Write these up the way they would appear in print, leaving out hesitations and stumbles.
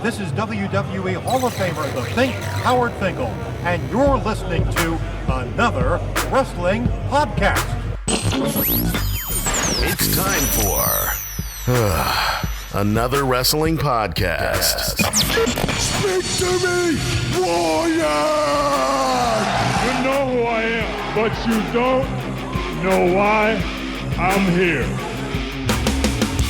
this is WWE Hall of Famer The Think, Howard Finkel, and you're listening to another wrestling podcast. It's time for another wrestling podcast. Speak to me, warrior! You know who I am, but you don't know why I'm here.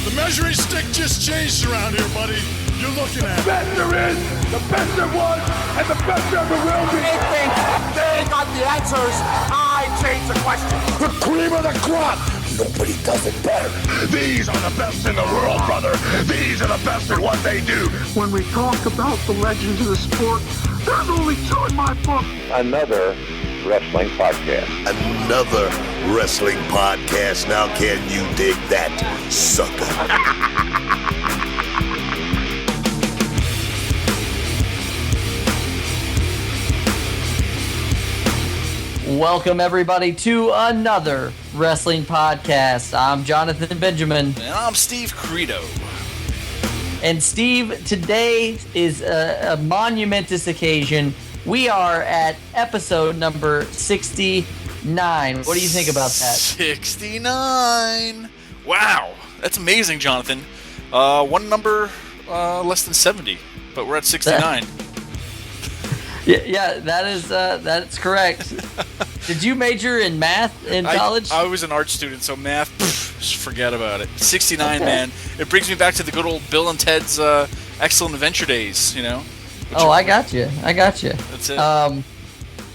The measuring stick just changed around here, buddy. You're looking at The best there is, the best there was, and the best there ever will be. They think they got the answers. I change the question. the cream of the crop. Nobody does it better. These are the best in the world, brother. These are the best at what they do. When we talk about the legends of the sport, there's only two in my book. Another wrestling podcast. Another wrestling podcast. Now can you dig that, sucker? Welcome, everybody, to another wrestling podcast. I'm Jonathan Benjamin. And I'm Steve Credo. And Steve, today is a monumentous occasion. We are at episode number 69. What do you think about that? 69. Wow. That's amazing, Jonathan. One number less than 70, but we're at 69. Yeah, that's correct. Did you major in math in college? I was an art student, so math, just forget about it. 69, okay. Man. It brings me back to the good old Bill and Ted's Excellent Adventure days, you know? I got you. That's it.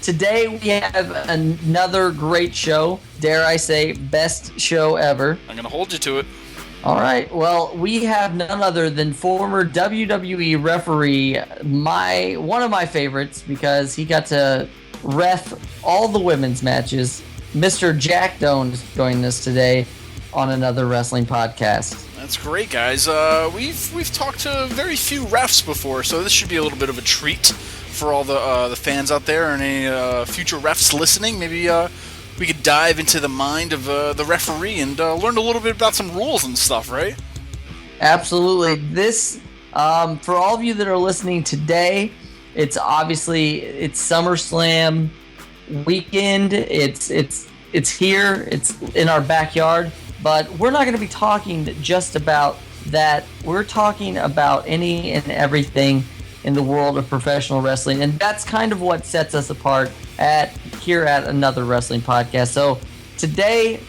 Today we have another great show. Dare I say, best show ever. I'm going to hold you to it. All right. Well, we have none other than former WWE referee, one of my favorites, because he got to ref all the women's matches. Mr. Jack Doan is joining us today on another wrestling podcast. That's great, guys. We've talked to very few refs before, so this should be a little bit of a treat for all the fans out there and any future refs listening. Maybe we could dive into the mind of the referee and learn a little bit about some rules and stuff, right? Absolutely. This, for all of you that are listening today, it's SummerSlam weekend. It's here. It's in our backyard. But we're not going to be talking just about that. We're talking about any and everything in the world of professional wrestling, and that's kind of what sets us apart here at another wrestling podcast. So today,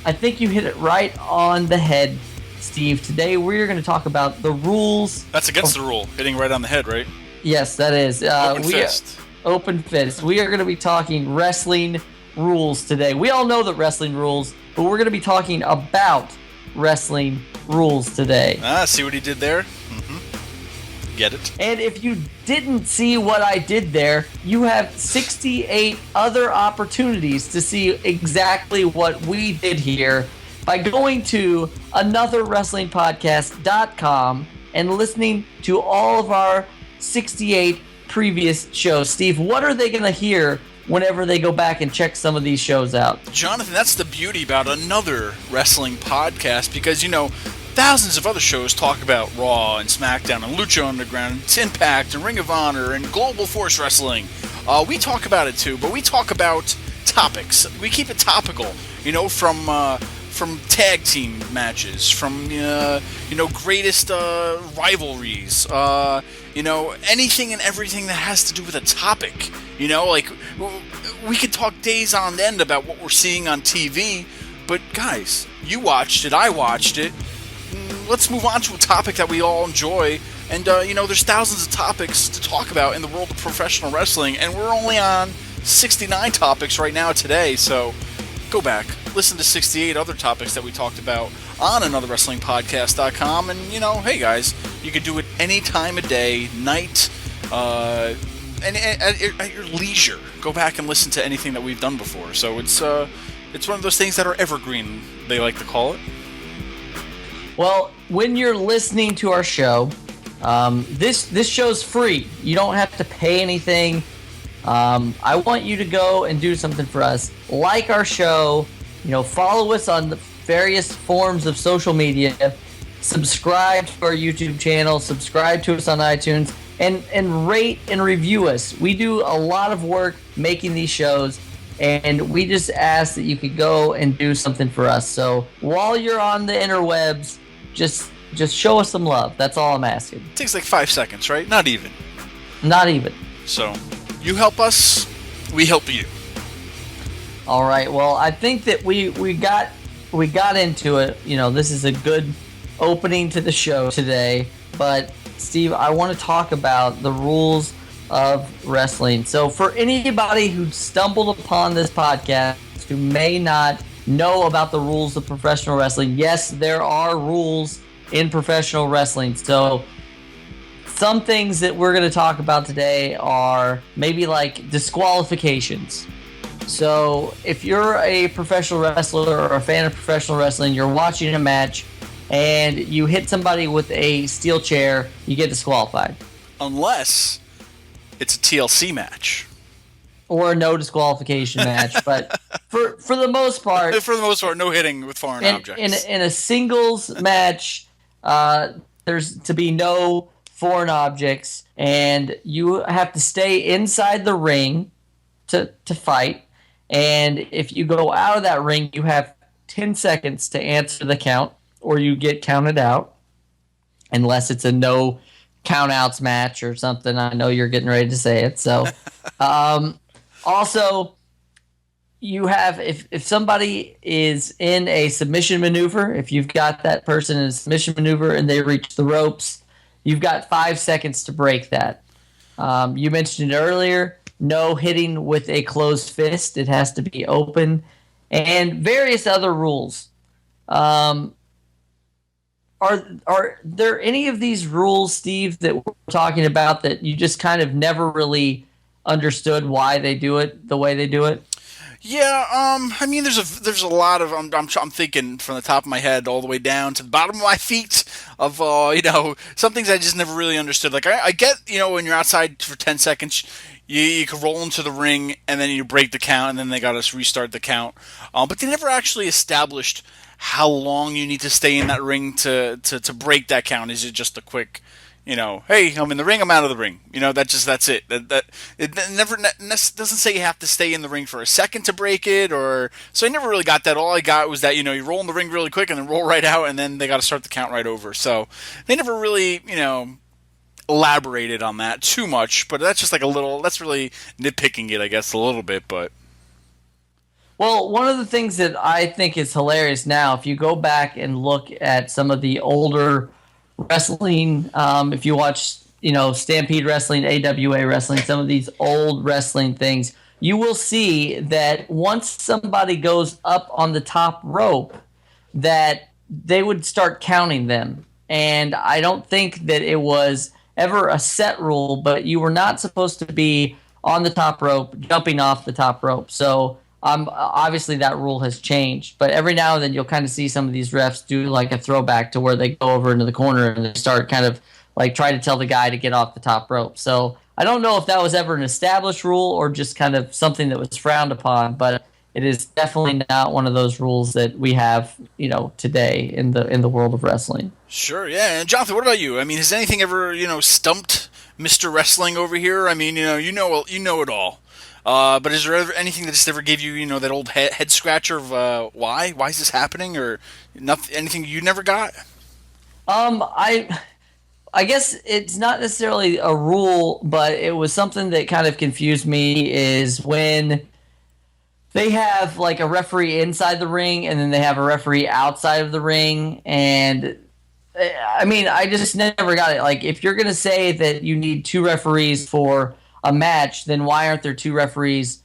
I think you hit it right on the head, Steve. Today we're going to talk about the rules. That's against the rule, hitting right on the head, right? Yes, that is. Open fist. Open fist. We are going to be talking wrestling rules today. We all know that wrestling rules, but we're going to be talking about wrestling rules today. See what he did there? Mm-hmm. Get it? And if you didn't see what I did there, you have 68 other opportunities to see exactly what we did here by going to anotherwrestlingpodcast.com and listening to all of our 68 previous shows. Steve, what are they going to hear whenever they go back and check some of these shows out? Jonathan, that's the beauty about another wrestling podcast, because, you know, thousands of other shows talk about Raw and SmackDown and Lucha Underground and Impact and Ring of Honor and Global Force Wrestling. We talk about it too, but we talk about topics. We keep it topical, you know, from tag team matches, from greatest rivalries, anything and everything that has to do with a topic. You know, like, we could talk days on end about what we're seeing on TV, but guys, you watched it, I watched it. Let's move on to a topic that we all enjoy. And, there's thousands of topics to talk about in the world of professional wrestling, and we're only on 69 topics right now today, so go back, listen to 68 other topics that we talked about on anotherwrestlingpodcast.com, and, hey guys, you could do it any time of day, night, and at your leisure. Go back and listen to anything that we've done before. So it's one of those things that are evergreen, they like to call it. Well, when you're listening to our show, this show's free. You don't have to pay anything. I want you to go and do something for us. Like our show, follow us on the various forms of social media. subscribe to our YouTube channel, subscribe to us on iTunes, and rate and review us. We do a lot of work making these shows, and we just ask that you could go and do something for us. So while you're on the interwebs, just show us some love. That's all I'm asking. It takes like 5 seconds, right? Not even. Not even. So you help us, we help you. All right. Well, I think that we got into it. You know, this is a good opening to the show today. But Steve, I want to talk about the rules of wrestling. So for anybody who stumbled upon this podcast who may not know about the rules of professional wrestling, yes, there are rules in professional wrestling. So some things that we're going to talk about today are maybe like disqualifications. So if you're a professional wrestler or a fan of professional wrestling, you're watching a match and you hit somebody with a steel chair, you get disqualified. Unless it's a TLC match. Or a no disqualification match. But for the most part... For the most part, no hitting with foreign objects. In a singles match, there's to be no foreign objects, and you have to stay inside the ring to fight. And if you go out of that ring, you have 10 seconds to answer the count, or you get counted out, unless it's a no count-outs match or something. I know you're getting ready to say it. So, also, you have, if somebody is in a submission maneuver, if you've got that person in a submission maneuver and they reach the ropes, you've got 5 seconds to break that. You mentioned it earlier, no hitting with a closed fist. It has to be open. And various other rules. Are there any of these rules, Steve, that we're talking about that you just kind of never really understood why they do it the way they do it? Yeah, I mean, there's a lot of I'm thinking from the top of my head all the way down to the bottom of my feet of some things I just never really understood. Like I get when you're outside for 10 seconds, you can roll into the ring and then you break the count and then they got us restart the count. But they never actually established how long you need to stay in that ring to break that count. Is it just a quick, hey, I'm in the ring, I'm out of the ring. That's it. It never doesn't say you have to stay in the ring for a second to break it, so I never really got that. All I got was that you roll in the ring really quick and then roll right out, and then they got to start the count right over. So they never really elaborated on that too much. But that's just like that's really nitpicking it, I guess, a little bit. But well, one of the things that I think is hilarious now, if you go back and look at some of the older wrestling, if you watch, Stampede Wrestling, AWA Wrestling, some of these old wrestling things, you will see that once somebody goes up on the top rope, that they would start counting them. And I don't think that it was ever a set rule, but you were not supposed to be on the top rope, jumping off the top rope. So obviously that rule has changed, but every now and then you'll kind of see some of these refs do like a throwback to where they go over into the corner and they start kind of like try to tell the guy to get off the top rope. So I don't know if that was ever an established rule or just kind of something that was frowned upon, but it is definitely not one of those rules that we have, today in the world of wrestling. Sure, yeah. And Jonathan, what about you? I mean, has anything ever, stumped Mr. Wrestling over here? I mean, you know it all. But is there ever anything that just ever gave you, that old head scratcher of why is this happening, or nothing, anything you never got? I guess it's not necessarily a rule, but it was something that kind of confused me is when they have like a referee inside the ring and then they have a referee outside of the ring. And I mean, I just never got it. Like, if you're going to say that you need 2 referees for a match, then why aren't there 2 referees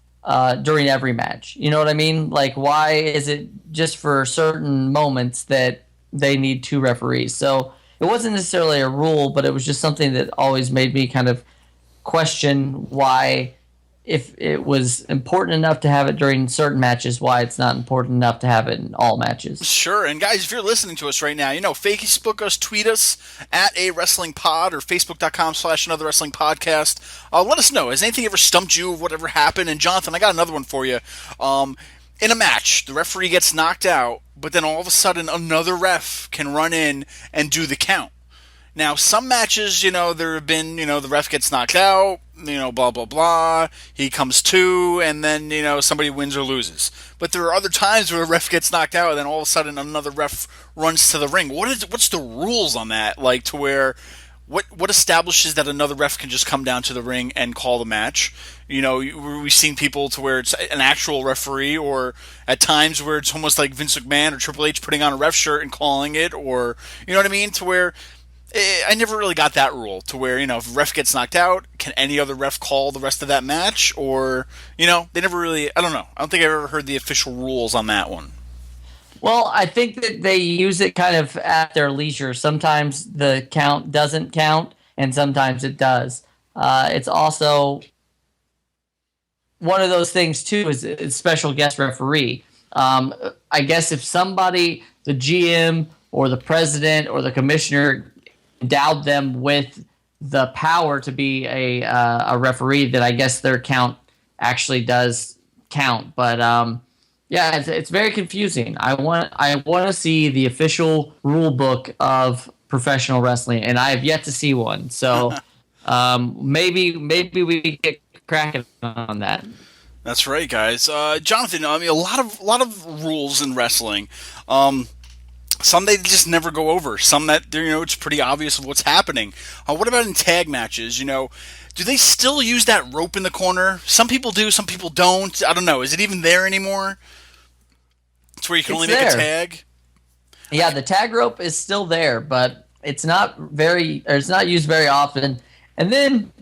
during every match? You know what I mean? Like, why is it just for certain moments that they need 2 referees? So it wasn't necessarily a rule, but it was just something that always made me kind of question why, if it was important enough to have it during certain matches, why it's not important enough to have it in all matches. Sure, and guys, if you're listening to us right now, Facebook us, tweet us at A Wrestling Pod or Facebook.com/Another Wrestling Podcast. Let us know. Has anything ever stumped you of whatever happened? And Jonathan, I got another one for you. in a match, the referee gets knocked out, but then all of a sudden another ref can run in and do the count. Now, some matches, there have been, the ref gets knocked out, blah, blah, blah. He comes to, and then, somebody wins or loses. But there are other times where a ref gets knocked out, and then all of a sudden another ref runs to the ring. What's the rules on that? Like, to where, what establishes that another ref can just come down to the ring and call the match? We've seen people to where it's an actual referee, or at times where it's almost like Vince McMahon or Triple H putting on a ref shirt and calling it, or, you know what I mean? To where I never really got that rule to where, if a ref gets knocked out, can any other ref call the rest of that match? Or, they never really, I don't know. I don't think I've ever heard the official rules on that one. Well, I think that they use it kind of at their leisure. Sometimes the count doesn't count, and sometimes it does. It's also one of those things, too, is special guest referee. I guess if somebody, the GM or the president or the commissioner, endowed them with the power to be a referee, that I guess their count actually does count. But yeah, it's very confusing. I want to see the official rule book of professional wrestling, and I have yet to see one. So maybe we get cracking on that. That's right, guys. Jonathan, I mean, a lot of rules in wrestling. Some they just never go over. Some that it's pretty obvious of what's happening. What about in tag matches? Do they still use that rope in the corner? Some people do, some people don't. I don't know. Is it even there anymore? It's where you can only make a tag. Yeah, the tag rope is still there, but it's not used very often. And then,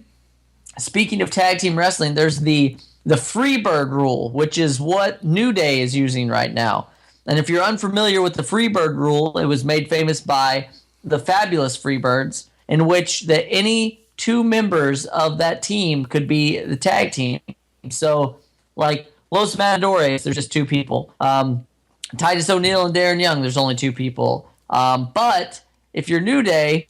speaking of tag team wrestling, there's the Freebird rule, which is what New Day is using right now. And if you're unfamiliar with the Freebird rule, it was made famous by the Fabulous Freebirds, in which any two members of that team could be the tag team. So, like Los Matadores, there's just two people. Titus O'Neil and Darren Young, there's only two people. But if you're New Day,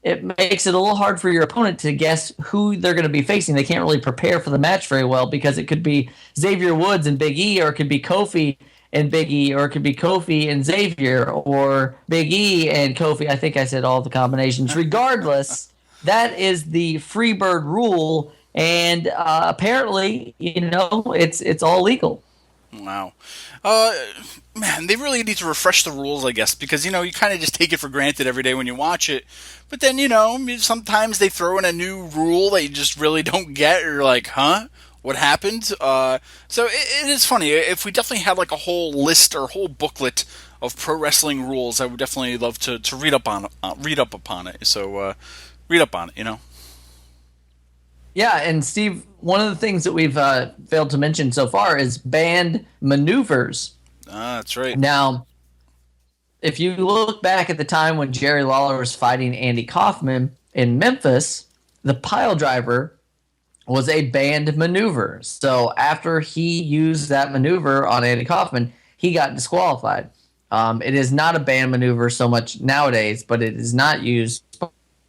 it makes it a little hard for your opponent to guess who they're going to be facing. They can't really prepare for the match very well, because it could be Xavier Woods and Big E, or it could be Kofi and Big E, or it could be Kofi and Xavier, or Big E and Kofi. I think I said all the combinations. Regardless, that is the Freebird rule, and apparently, it's all legal. Wow. Man, they really need to refresh the rules, I guess, because, you kind of just take it for granted every day when you watch it. But then, sometimes they throw in a new rule that you just really don't get, or you're like, huh? What happened? So it is funny. If we definitely had like a whole list or whole booklet of pro wrestling rules, I would definitely love to read up upon it. So read up on it, Yeah, and Steve, one of the things that we've failed to mention so far is banned maneuvers. That's right. Now, if you look back at the time when Jerry Lawler was fighting Andy Kaufman in Memphis, the pile driver was a banned maneuver. So after he used that maneuver on Andy Kaufman, he got disqualified. It is not a banned maneuver so much nowadays, but it is not used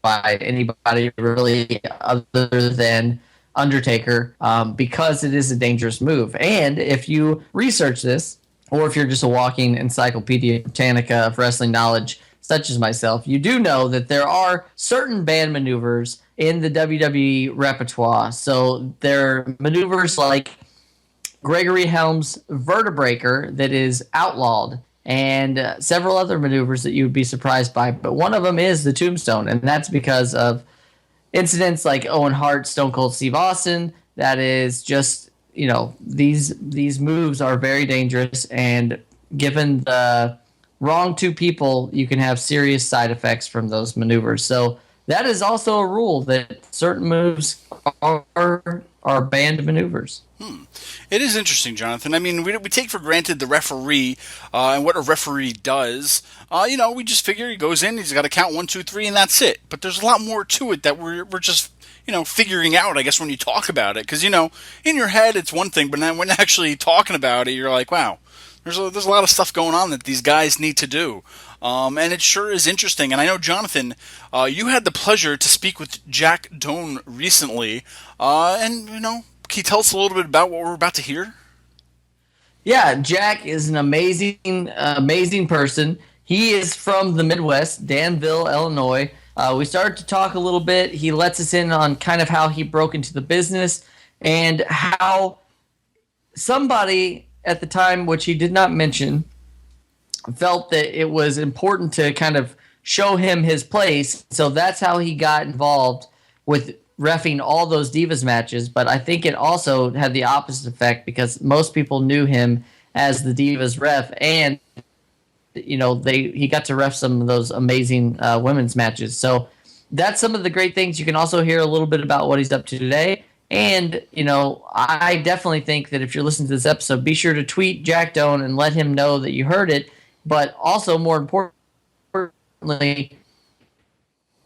by anybody really other than Undertaker, because it is a dangerous move. And if you research this, or if you're just a walking Encyclopedia Britannica of wrestling knowledge, such as myself, you do know that there are certain banned maneuvers in the WWE repertoire. So there are maneuvers like Gregory Helms' Vertebreaker that is outlawed, and several other maneuvers that you would be surprised by. But one of them is the Tombstone, and that's because of incidents like Owen Hart, Stone Cold Steve Austin. That is just, these moves are very dangerous, and given the wrong two people, you can have serious side effects from those maneuvers. So that is also a rule, that certain moves are banned maneuvers. It is interesting, Jonathan. I mean, we take for granted the referee and what a referee does. We just figure he goes in, he's got to count 1, 2, 3, and that's it. But there's a lot more to it that we're just figuring out, I guess, when you talk about it. Because, in your head it's one thing, but then when actually talking about it, you're like, wow, there's a lot of stuff going on that these guys need to do. And it sure is interesting. And I know, Jonathan, you had the pleasure to speak with Jack Doan recently. And, can you tell us a little bit about what we're about to hear? Yeah, Jack is an amazing person. He is from the Midwest, Danville, Illinois. We started to talk a little bit. He lets us in on kind of how he broke into the business and how somebody at the time, which he did not mention, felt that it was important to kind of show him his place. So that's how he got involved with reffing all those Divas matches. But I think it also had the opposite effect because most people knew him as the Divas ref, and he got to ref some of those amazing women's matches. So that's some of the great things. You can also hear a little bit about what he's up to today. And, I definitely think that if you're listening to this episode, be sure to tweet Jack Doan and let him know that you heard it. But also, more importantly,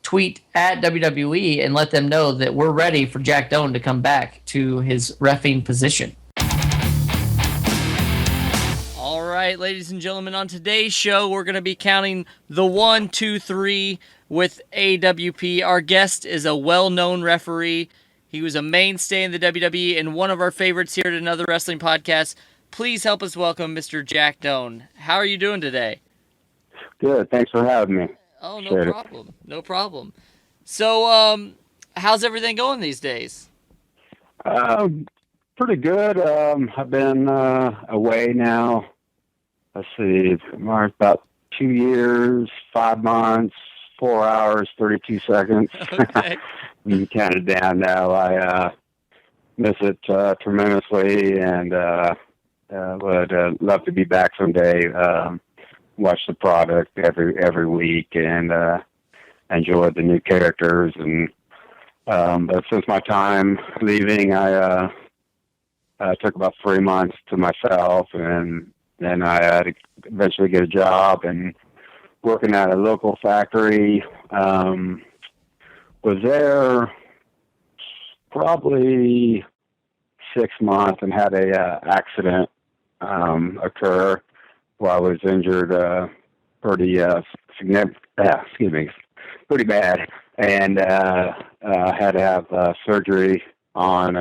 tweet at WWE and let them know that we're ready for Jack Doan to come back to his reffing position. All right, ladies and gentlemen, on today's show, we're going to be counting the 1, 2, 3 with AWP. Our guest is a well-known referee. He was a mainstay in the WWE and one of our favorites here at Another Wrestling Podcast. Please help us welcome Mr. Jack Doan. How are you doing today? Good. Thanks for having me. Oh, no problem. No problem. So, how's everything going these days? Pretty good. I've been away now. Let's see, about 2 years, 5 months, 4 hours, 32 seconds. Okay. I'm counted down now. I miss it tremendously, and would love to be back someday. Watch the product every week, and enjoy the new characters. And but since my time leaving, I took about 3 months to myself, and then I had to eventually get a job and working at a local factory. Was there probably 6 months and had a accident occur where I was injured pretty pretty bad, and had to have surgery on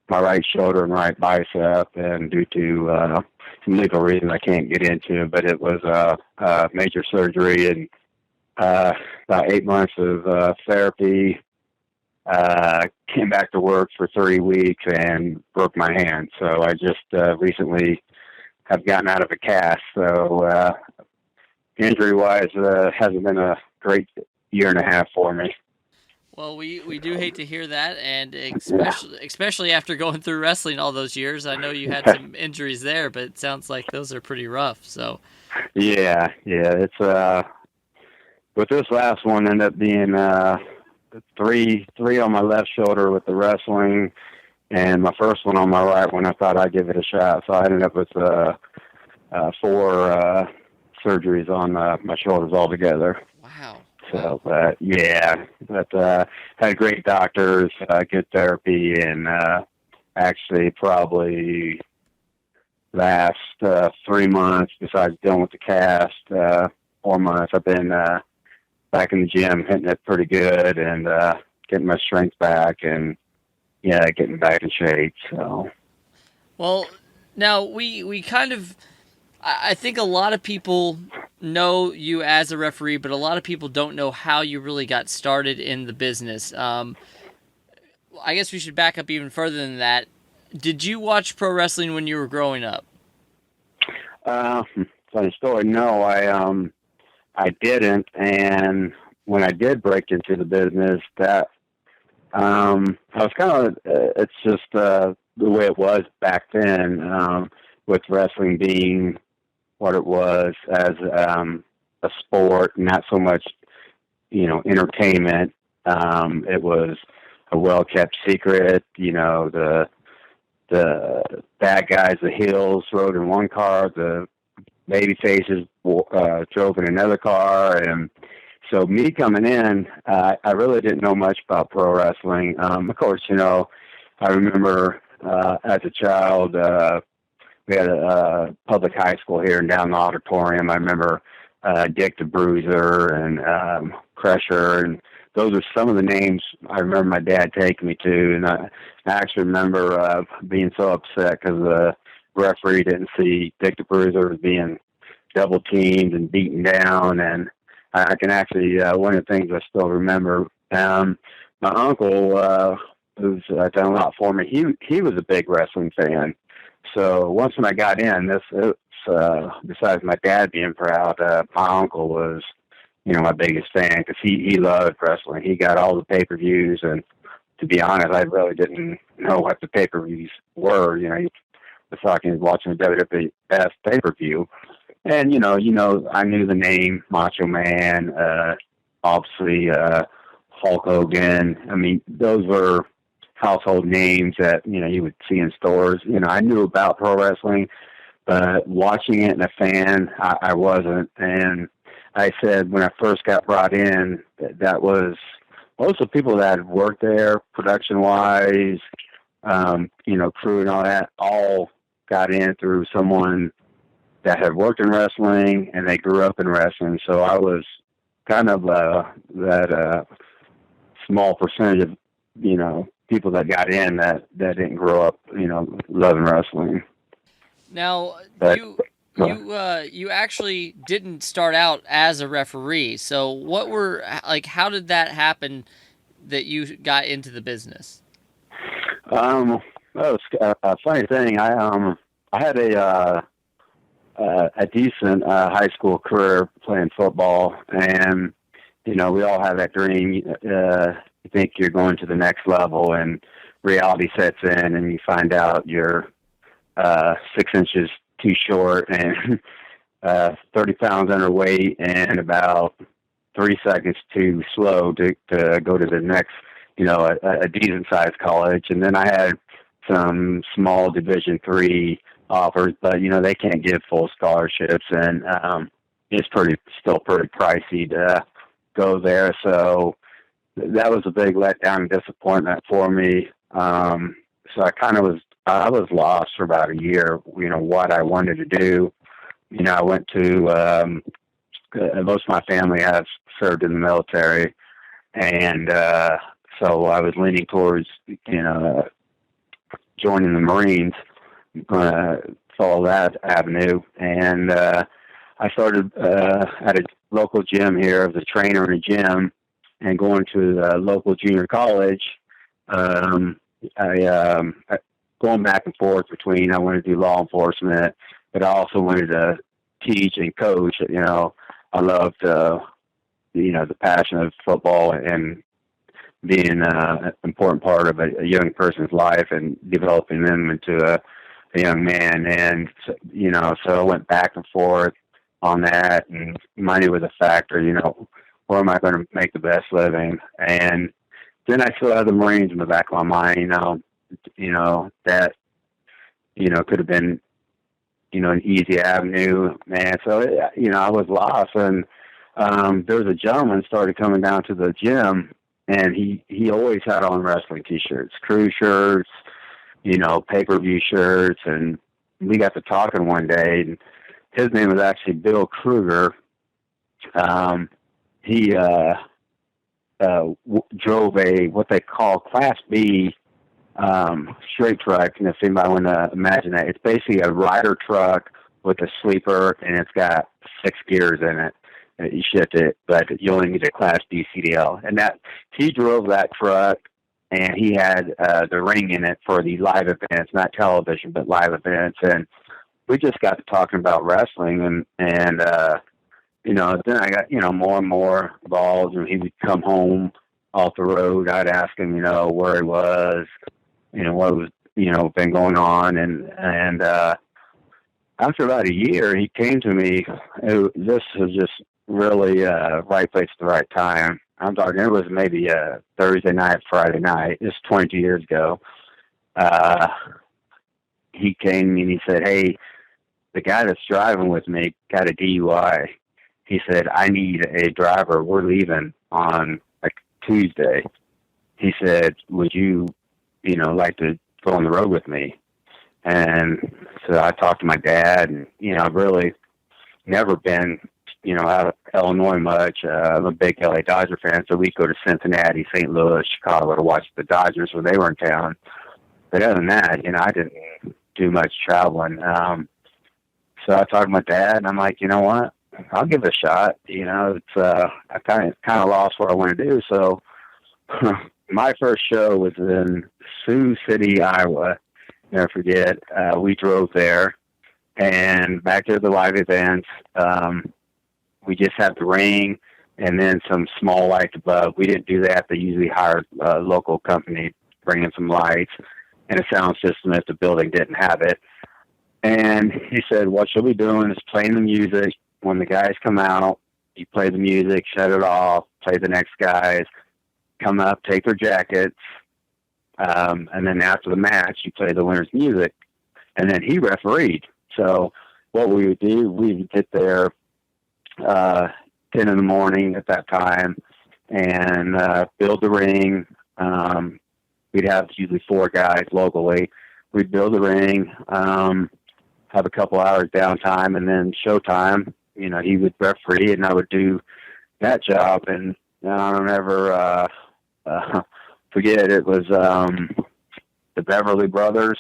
my right shoulder and right bicep, and due to some legal reasons I can't get into, but it was a major surgery, and about 8 months of therapy. Came back to work for 3 weeks and broke my hand. So I just recently have gotten out of a cast. So injury-wise, hasn't been a great year and a half for me. Well, we do hate to hear that, and especially after going through wrestling all those years. I know you had some injuries there, but it sounds like those are pretty rough. So yeah, it's with this last one ended up being three on my left shoulder with the wrestling, and my first one on my right when I thought I'd give it a shot. So I ended up with 4 surgeries on my shoulders altogether. Wow. So, had great doctors, good therapy, and actually probably last 3 months, besides dealing with the cast, 4 months, I've been back in the gym, hitting it pretty good, and getting my strength back, and getting back in shape. So, well, now we kind of, I think a lot of people know you as a referee, but a lot of people don't know how you really got started in the business. I guess we should back up even further than that. Did you watch pro wrestling when you were growing up? Funny story. No, I didn't, and when I did break into the business, that I was kind of, it's just the way it was back then, with wrestling being what it was as a sport, not so much, entertainment. It was a well-kept secret. The bad guys, the heels, rode in one car, the baby faces drove in another car, and so me coming in, I really didn't know much about pro wrestling. Of course, I remember as a child, we had a public high school here and down the auditorium. I remember Dick the Bruiser and Crusher, and those are some of the names I remember my dad taking me to. And I actually remember being so upset because referee didn't see Dick the Bruiser as being double teamed and beaten down. And I can actually, one of the things I still remember, my uncle, who's done a lot for me, he was a big wrestling fan. So once when I got in, besides my dad being proud, my uncle was, my biggest fan because he loved wrestling. He got all the pay-per-views, and to be honest, I really didn't know what the pay-per-views were. He was watching the WWF pay-per-view, and I knew the name Macho Man, obviously Hulk Hogan. I mean, those were household names that you would see in stores. I knew about pro wrestling, but watching it and a fan, I wasn't. And I said when I first got brought in, that was most of the people that had worked there, production-wise, crew and all that, all got in through someone that had worked in wrestling and they grew up in wrestling. So I was kind of that small percentage of, people that got in that didn't grow up, loving wrestling. Now, But, you actually didn't start out as a referee. So how did that happen that you got into the business? Well, it's a funny thing. I had a decent high school career playing football, and we all have that dream. You think you're going to the next level, and reality sets in, and you find out you're 6 inches too short and 30 pounds underweight and about 3 seconds too slow to go to the next, a decent sized college. And then I had some small Division III offers, but they can't give full scholarships, and it's still pretty pricey to go there. So that was a big letdown and disappointment for me. So I was lost for about a year, what I wanted to do. I went to, most of my family has served in the military. And, so I was leaning towards, joining the Marines, follow that avenue. And, I started, at a local gym here as a trainer in a gym and going to a local junior college. Going back and forth between I wanted to do law enforcement, but I also wanted to teach and coach. I loved the passion of football and being an important part of a young person's life and developing them into a young man. And so I went back and forth on that, and money was a factor. Where am I going to make the best living? And then I still had the Marines in the back of my mind. That, could have been, an easy avenue, man. So, I was lost. And there was a gentleman started coming down to the gym, and he always had on wrestling T-shirts, crew shirts, pay-per-view shirts. And we got to talking one day, and his name was actually Bill Kruger. He drove what they call Class B straight truck, and if anybody want to imagine that, it's basically a rider truck with a sleeper, and it's got 6 gears in it. You shift it, but you only need a Class B CDL. And that he drove that truck, and he had the ring in it for the live events, not television, but live events. And we just got to talking about wrestling, and then I got more and more involved, and he would come home off the road. I'd ask him, where he was, what was, been going on. And after about a year, he came to me. This was just really right place at the right time. I'm talking, it was maybe a Thursday night, Friday night. This 22 years ago. He came and he said, "Hey, the guy that's driving with me got a DUI." He said, "I need a driver. We're leaving on Tuesday." He said, "Would you, like to go on the road with me?" And so I talked to my dad, and, I've really never been, out of Illinois much. I'm a big LA Dodger fan, so we'd go to Cincinnati, St. Louis, Chicago to watch the Dodgers when they were in town. But other than that, I didn't do much traveling. So I talked to my dad, and I'm like, you know what? I'll give it a shot. You know, it's I kind of lost what I want to do. So my first show was in Sioux City, Iowa. Never forget. We drove there, and back to the live events. We just had the ring and then some small lights above. We didn't do that. They usually hired a local company to bring in some lights and a sound system if the building didn't have it. And he said, what you'll be doing is playing the music. When the guys come out, you play the music, shut it off, play the next guys, come up, take their jackets, and then after the match, you play the winner's music. And then he refereed. So what we would do, we would get there 10 in the morning at that time and build the ring. We'd have usually 4 guys locally. We'd build the ring, have a couple hours downtime, and then showtime. You know, he would referee, and I would do that job. And I don't ever forget, it was the Beverly Brothers.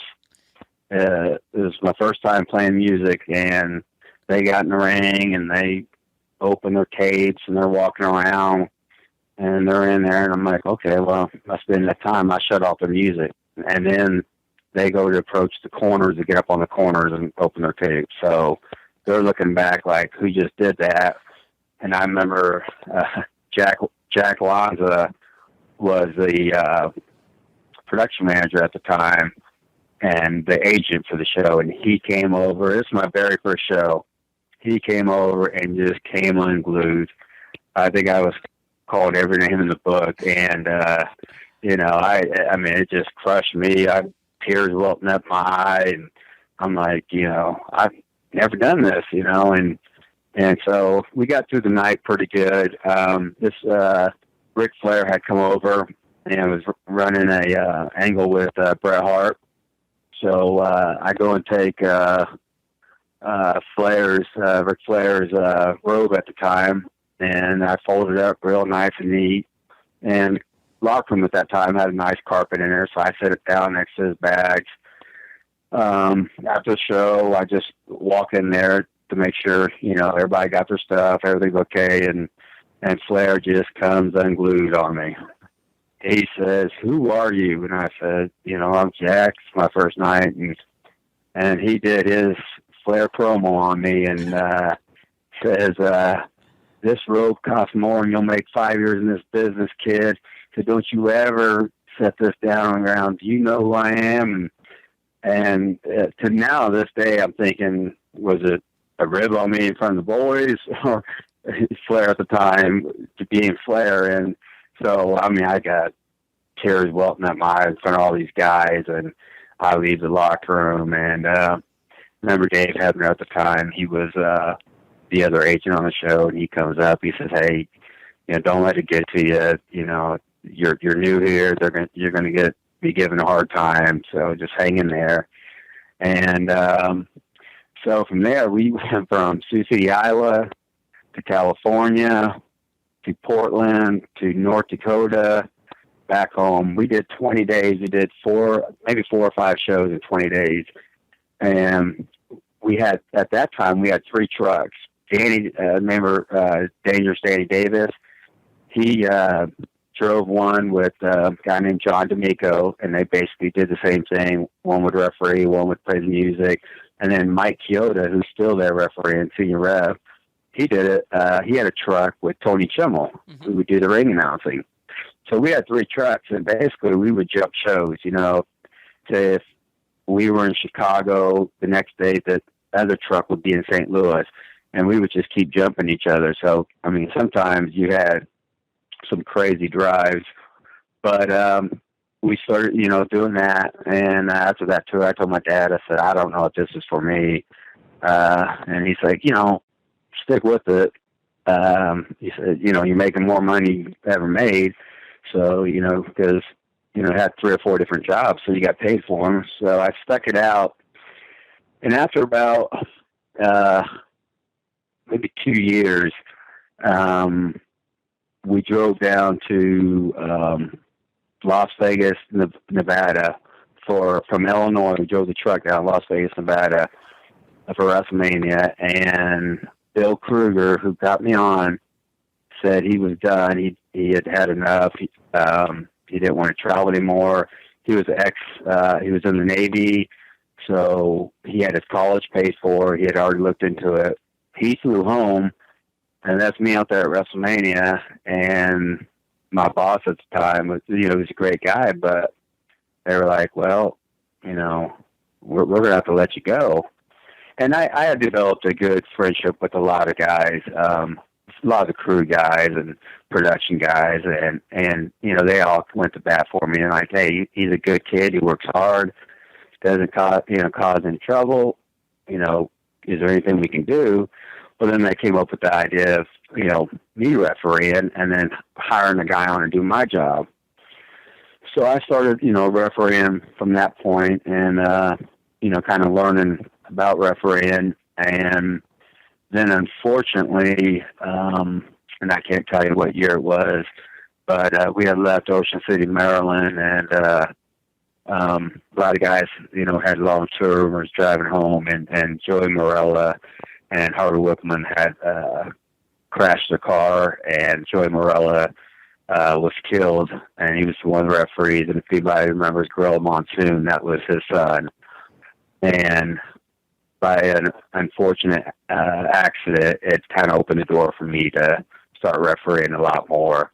It was my first time playing music, and they got in the ring, and they opened their tapes, and they're walking around, and they're in there, and I'm like, okay, well, must have been that time I shut off the music. And then they go to approach the corners to get up on the corners and open their tapes. So they're looking back like, who just did that? And I remember Jack Lanza was the production manager at the time and the agent for the show, and he came over. This is my very first show. He came over and just came unglued. I think I was called every name in the book, and you know, I mean, it just crushed me. Tears welling up my eye, and I'm like, you know, I've never done this, you know, and so we got through the night pretty good. This Ric Flair had come over and was running a angle with Bret Hart. So I go and take Ric Flair's robe at the time, and I folded it up real nice and neat. And locker room at that time had a nice carpet in there, so I set it down next to his bags. After the show, I just walk in there to make sure, you know, everybody got their stuff, everything's okay, and Flair just comes unglued on me. He says, "Who are you?" And I said, "You know, I'm Jack. It's my first night." And he did his Flair promo on me and says, "This robe costs more and you'll make 5 years in this business, kid. So don't you ever set this down on the ground. Do you know who I am?" And to now, this day, I'm thinking, was it a rib on me in front of the boys or Flair at the time to being Flair? And so, I mean, I got tears welling up my eyes in front of all these guys, and I leave the locker room. And remember Dave Hebner at the time, he was the other agent on the show, and he comes up, he says, "Hey, you know, don't let it get to you. You know, you're new here. You're gonna be given a hard time. So just hang in there." And so from there, we went from Sioux City, Iowa, to California, to Portland, to North Dakota, back home. We did 20 days. We did maybe 4 or 5 shows in 20 days. And we had, at that time, we had 3 trucks. Remember Dangerous Danny Davis? He drove one with a guy named John D'Amico, and they basically did the same thing. One would referee, one would play the music. And then Mike Chioda, who's still there refereeing, senior ref, he did it. He had a truck with Tony Schimmel, who would do the ring announcing. So we had 3 trucks, and basically we would jump shows. You know, if we were in Chicago, the next day the other truck would be in St. Louis, and we would just keep jumping each other. So, I mean, sometimes you had some crazy drives, but we started, you know, doing that. And after that tour, I told my dad, I said, "I don't know if this is for me." And he's like, "You know, stick with it." He said, "You know, you're making more money you ever made." So, you know, because, you know, I had 3 or 4 different jobs, so you got paid for them. So I stuck it out. And after about maybe 2 years, we drove down to Las Vegas, Nevada from Illinois. We drove the truck down to Las Vegas, Nevada for WrestleMania, and Bill Kruger, who got me on, said he was done. He had had enough. He didn't want to travel anymore. He was he was in the Navy, so he had his college paid for. He had already looked into it. He flew home, and that's me out there at WrestleMania. And my boss at the time was, he was a great guy, but they were like, well, we're going to have to let you go. And I had developed a good friendship with a lot of guys, a lot of the crew guys and production guys, and they all went to bat for me and like, hey, he's a good kid, he works hard, doesn't cause any trouble, is there anything we can do? Well, then they came up with the idea of, me refereeing and then hiring a guy on to do my job. So I started, refereeing from that point and, kind of learning about refereeing. And then unfortunately, and I can't tell you what year it was, but we had left Ocean City, Maryland, and a lot of guys, had long tour and was driving home, and Joey Morella and Harvey Whippleman had crashed their car, and Joey Morella was killed, and he was one of the referees. And if anybody remembers Gorilla Monsoon, that was his son. And by an unfortunate accident, it kind of opened the door for me to start refereeing a lot more.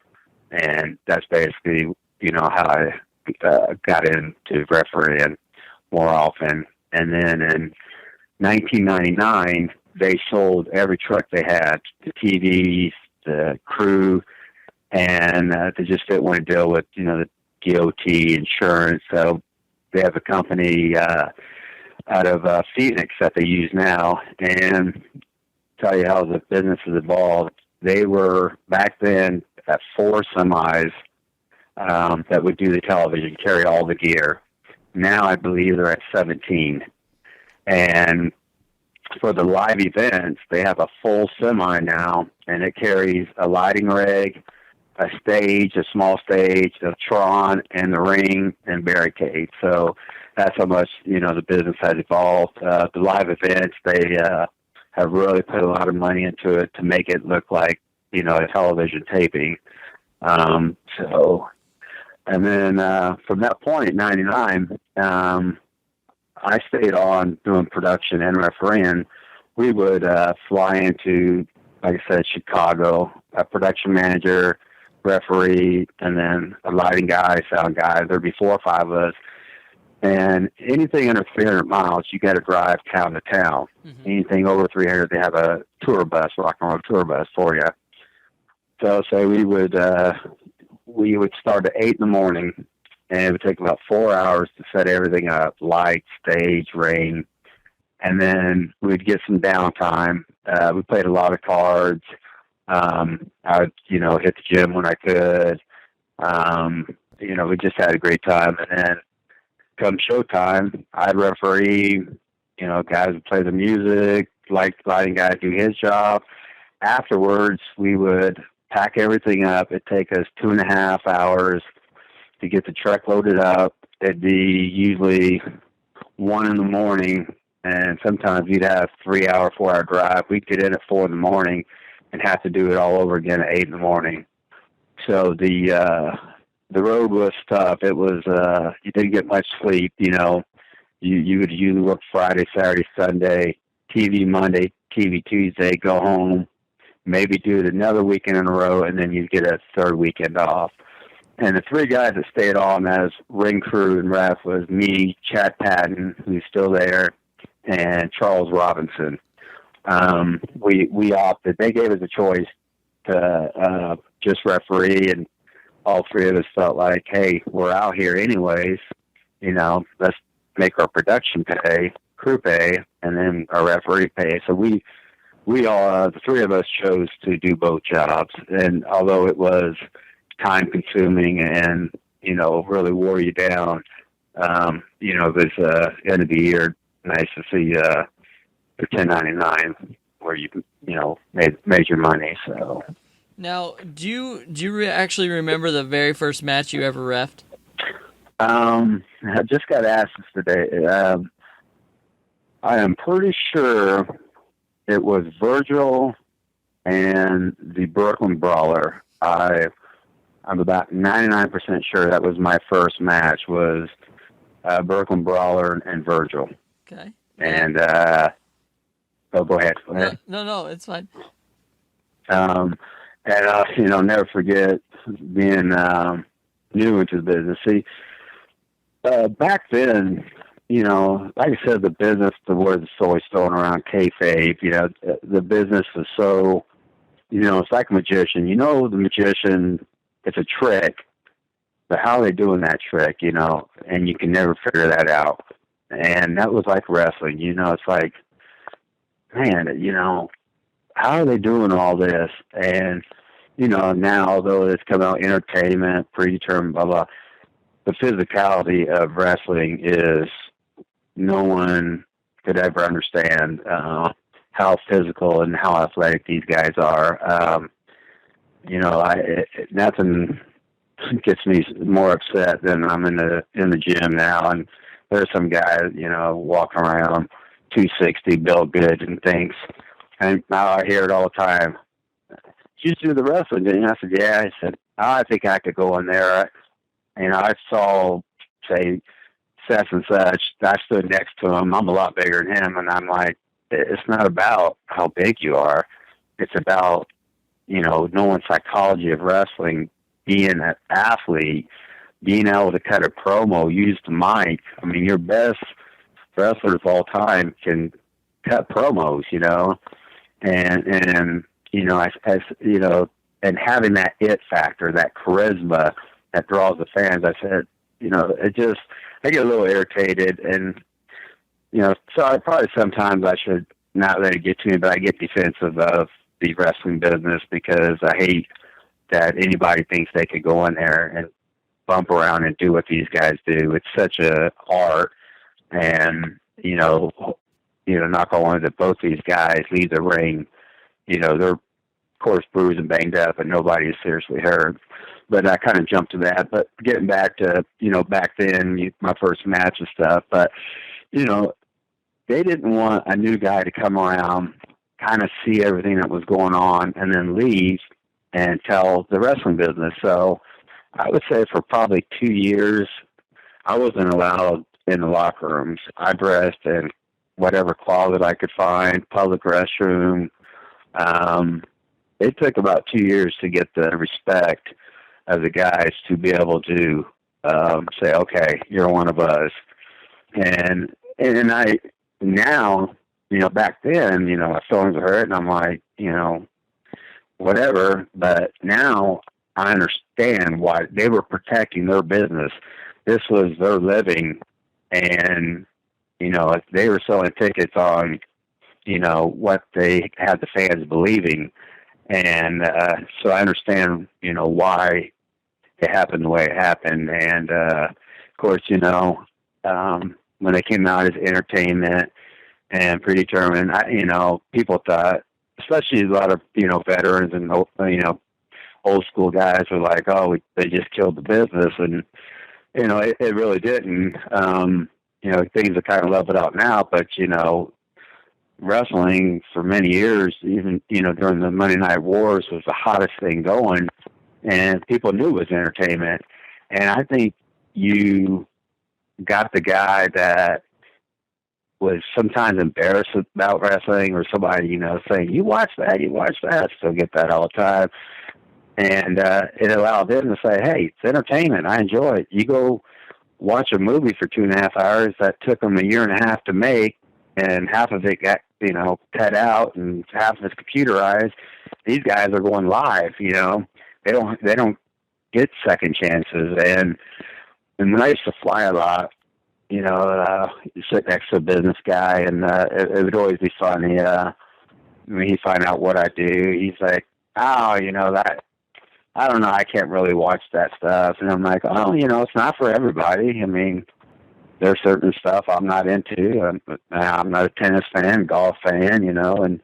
And that's basically, how I got into refereeing more often. And then in 1999, they sold every truck they had, the TVs, the crew, and they just didn't want to deal with, the DOT insurance. So they have a company out of Phoenix that they use now. And tell you how the business has evolved. They were back then at 4 semis that would do the television, carry all the gear. Now I believe they're at 17. And for the live events, they have a full semi now, and it carries a lighting rig, a stage, a small stage, a Tron, and the ring and barricade. So that's how much, the business has evolved. The live events, they have really put a lot of money into it to make it look like, a television taping. And then from that point, 99, I stayed on doing production and refereeing. We would fly into, like I said, Chicago, a production manager, referee, and then a lighting guy, sound guy. There'd be 4 or 5 of us. And anything under 300 miles, you got to drive town to town. Mm-hmm. Anything over 300, they have a tour bus, rock and roll tour bus for you. So say we would start at 8 in the morning, and it would take about 4 hours to set everything up, lights, stage, ring, and then we'd get some downtime. We played a lot of cards. I would, hit the gym when I could. We just had a great time. And then come showtime, I'd referee, guys would play the music, lighting guy do his job. Afterwards, we would pack everything up. It'd take us 2.5 hours to get the truck loaded up. It'd be usually 1 in the morning, and sometimes we'd have 3-hour, 4-hour drive. We'd get in at 4 in the morning and have to do it all over again at 8 in the morning. So the road was tough. It was you didn't get much sleep. You would usually work Friday, Saturday, Sunday, TV Monday, TV Tuesday, go home, maybe do it another weekend in a row, and then you'd get a third weekend off. And the 3 guys that stayed on as ring crew and ref was me, Chad Patton, who's still there, and Charles Robinson. We opted. They gave us a choice to just referee, and all 3 of us felt like, hey, we're out here anyways. Let's make our production pay, crew pay, and then our referee pay. So we all, the 3 of us, chose to do both jobs. And although it was time consuming and, really wore you down, it was end of the year, nice to see the 1099 where you made your money. So now, do you actually remember the very first match you ever reffed? I just got asked this today. I am pretty sure it was Virgil and the Brooklyn Brawler. I'm about 99% sure that was my first match, was Brooklyn Brawler and Virgil. Okay. And, go ahead. No, it's fine. And never forget being new into the business. See, back then, like I said, the business, the word is always thrown around, kayfabe. The business is so, it's like a magician. The magician, it's a trick, but how are they doing that trick? And you can never figure that out. And that was like wrestling. It's like, man, how are they doing all this? And now, although it's come out entertainment, predetermined, blah blah, the physicality of wrestling is, no one could ever understand how physical and how athletic these guys are. Nothing gets me more upset than I'm in the gym now, and there's some guy, walking around 260, built good, and thinks, and now I hear it all the time, you do the wrestling, didn't you? I said, yeah. I said, I think I could go in there. I saw, say, such and such. I stood next to him. I'm a lot bigger than him. And I'm like, it's not about how big you are. It's about, knowing psychology of wrestling, being an athlete, being able to cut a promo, use the mic. I mean, your best wrestlers of all time can cut promos, and and having that it factor, that charisma that draws the fans. I said, I get a little irritated, and so I probably sometimes I should not let it get to me, but I get defensive of the wrestling business because I hate that anybody thinks they could go in there and bump around and do what these guys do. It's such a art, and knock on wood that both these guys leave the ring. They're of course bruised and banged up, and nobody is seriously hurt. But I kind of jumped to that. But getting back to, back then, my first match and stuff. But, they didn't want a new guy to come around, kind of see everything that was going on, and then leave and tell the wrestling business. So I would say for probably 2 years, I wasn't allowed in the locker rooms. I dressed in whatever closet I could find, public restroom. It took about 2 years to get the respect of the guys to be able to say, okay, you're one of us. And I now, back then, my feelings were hurt, and I'm like, whatever. But now I understand why they were protecting their business. This was their living, and if they were selling tickets on, what they had the fans believing. And so I understand, why it happened the way it happened. And, of course, when they came out as entertainment and predetermined, people thought, especially a lot of, veterans and, old school guys were like, oh, they just killed the business. And, it really didn't. Things are kind of leveled out now, but, wrestling for many years, even, during the Monday Night Wars, was the hottest thing going, and people knew it was entertainment. And I think you got the guy that was sometimes embarrassed about wrestling, or somebody, saying, you watch that. I still get that all the time. And it allowed them to say, hey, it's entertainment. I enjoy it. You go watch a movie for 2.5 hours that took them 1.5 years to make, and half of it got, cut out, and half of it's computerized. These guys are going live, They don't get second chances. And when I used to fly a lot, you sit next to a business guy, and it would always be funny. When he find out what I do, he's like, oh, that, I don't know, I can't really watch that stuff. And I'm like, oh, it's not for everybody. I mean, there's certain stuff I'm not into. I'm not a tennis fan, golf fan, and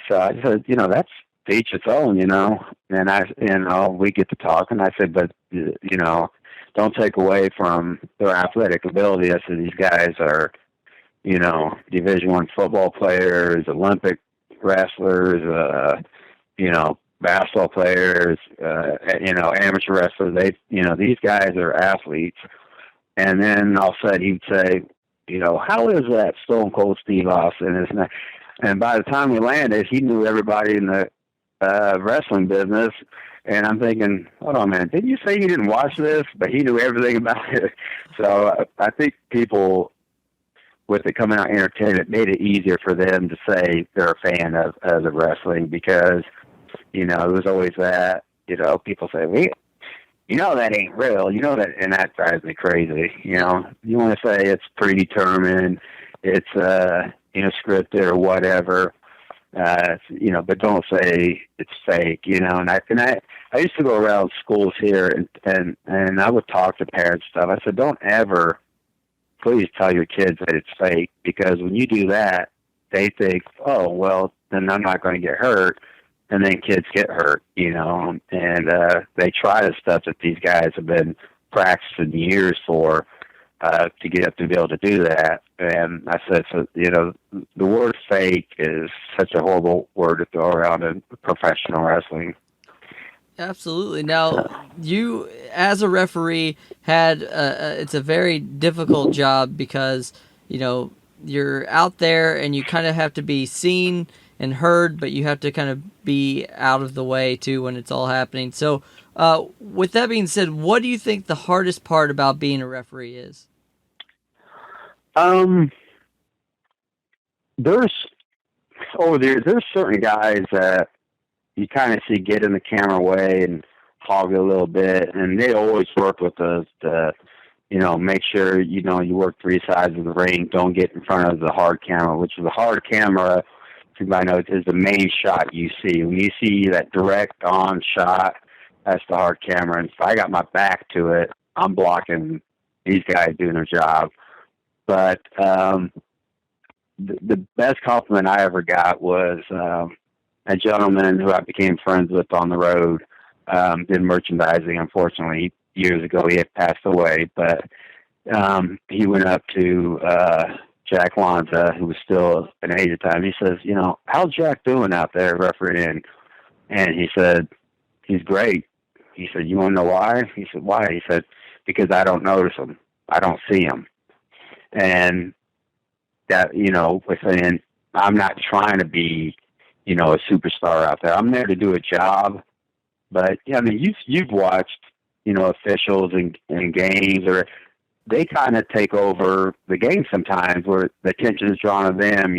so I said, that's to each its own, and we get to talk, and I said, but, don't take away from their athletic ability. I said these guys are, Division I football players, Olympic wrestlers, basketball players, amateur wrestlers. These guys are athletes. And then all of a sudden he'd say, how is that Stone Cold Steve Austin? And by the time we landed, he knew everybody in the wrestling business. And I'm thinking, hold on, man, didn't you say you didn't watch this? But he knew everything about it. So I think people, with it coming out entertainment, made it easier for them to say they're a fan of the wrestling, because, it was always that, people say, that ain't real, that, and that drives me crazy. You want to say it's predetermined, it's, scripted or whatever, but don't say it's fake, and I used to go around schools here and I would talk to parents and stuff. I said, don't ever, please tell your kids that it's fake, because when you do that, they think, oh, well, then I'm not going to get hurt. And then kids get hurt, and they try the stuff that these guys have been practicing years for to get up to be able to do that. And I said, the word fake is such a horrible word to throw around in professional wrestling. Absolutely. Now, you, as a referee, had it's a very difficult job, because, you're out there and you kind of have to be seen and heard, but you have to kind of be out of the way too when it's all happening. So, with that being said, what do you think the hardest part about being a referee is? There's certain guys that you kind of see get in the camera way and hog a little bit, and they always work with us to, make sure, you work three sides of the ring, don't get in front of the hard camera, which is the hard camera, I know, is the main shot you see. When you see that direct on shot, that's the hard camera. And if I got my back to it, I'm blocking these guys doing their job. But the best compliment I ever got was a gentleman who I became friends with on the road, did merchandising. Unfortunately, years ago he had passed away, but he went up to Jack Lanza, who was still an age at the time. He says, how's Jack doing out there refereeing? And he said, he's great. He said, you want to know why? He said, why? He said, because I don't notice him. I don't see him. And that, was saying, I'm not trying to be, a superstar out there. I'm there to do a job. But, you've watched, officials in games, or they kind of take over the game sometimes, where the attention is drawn to them,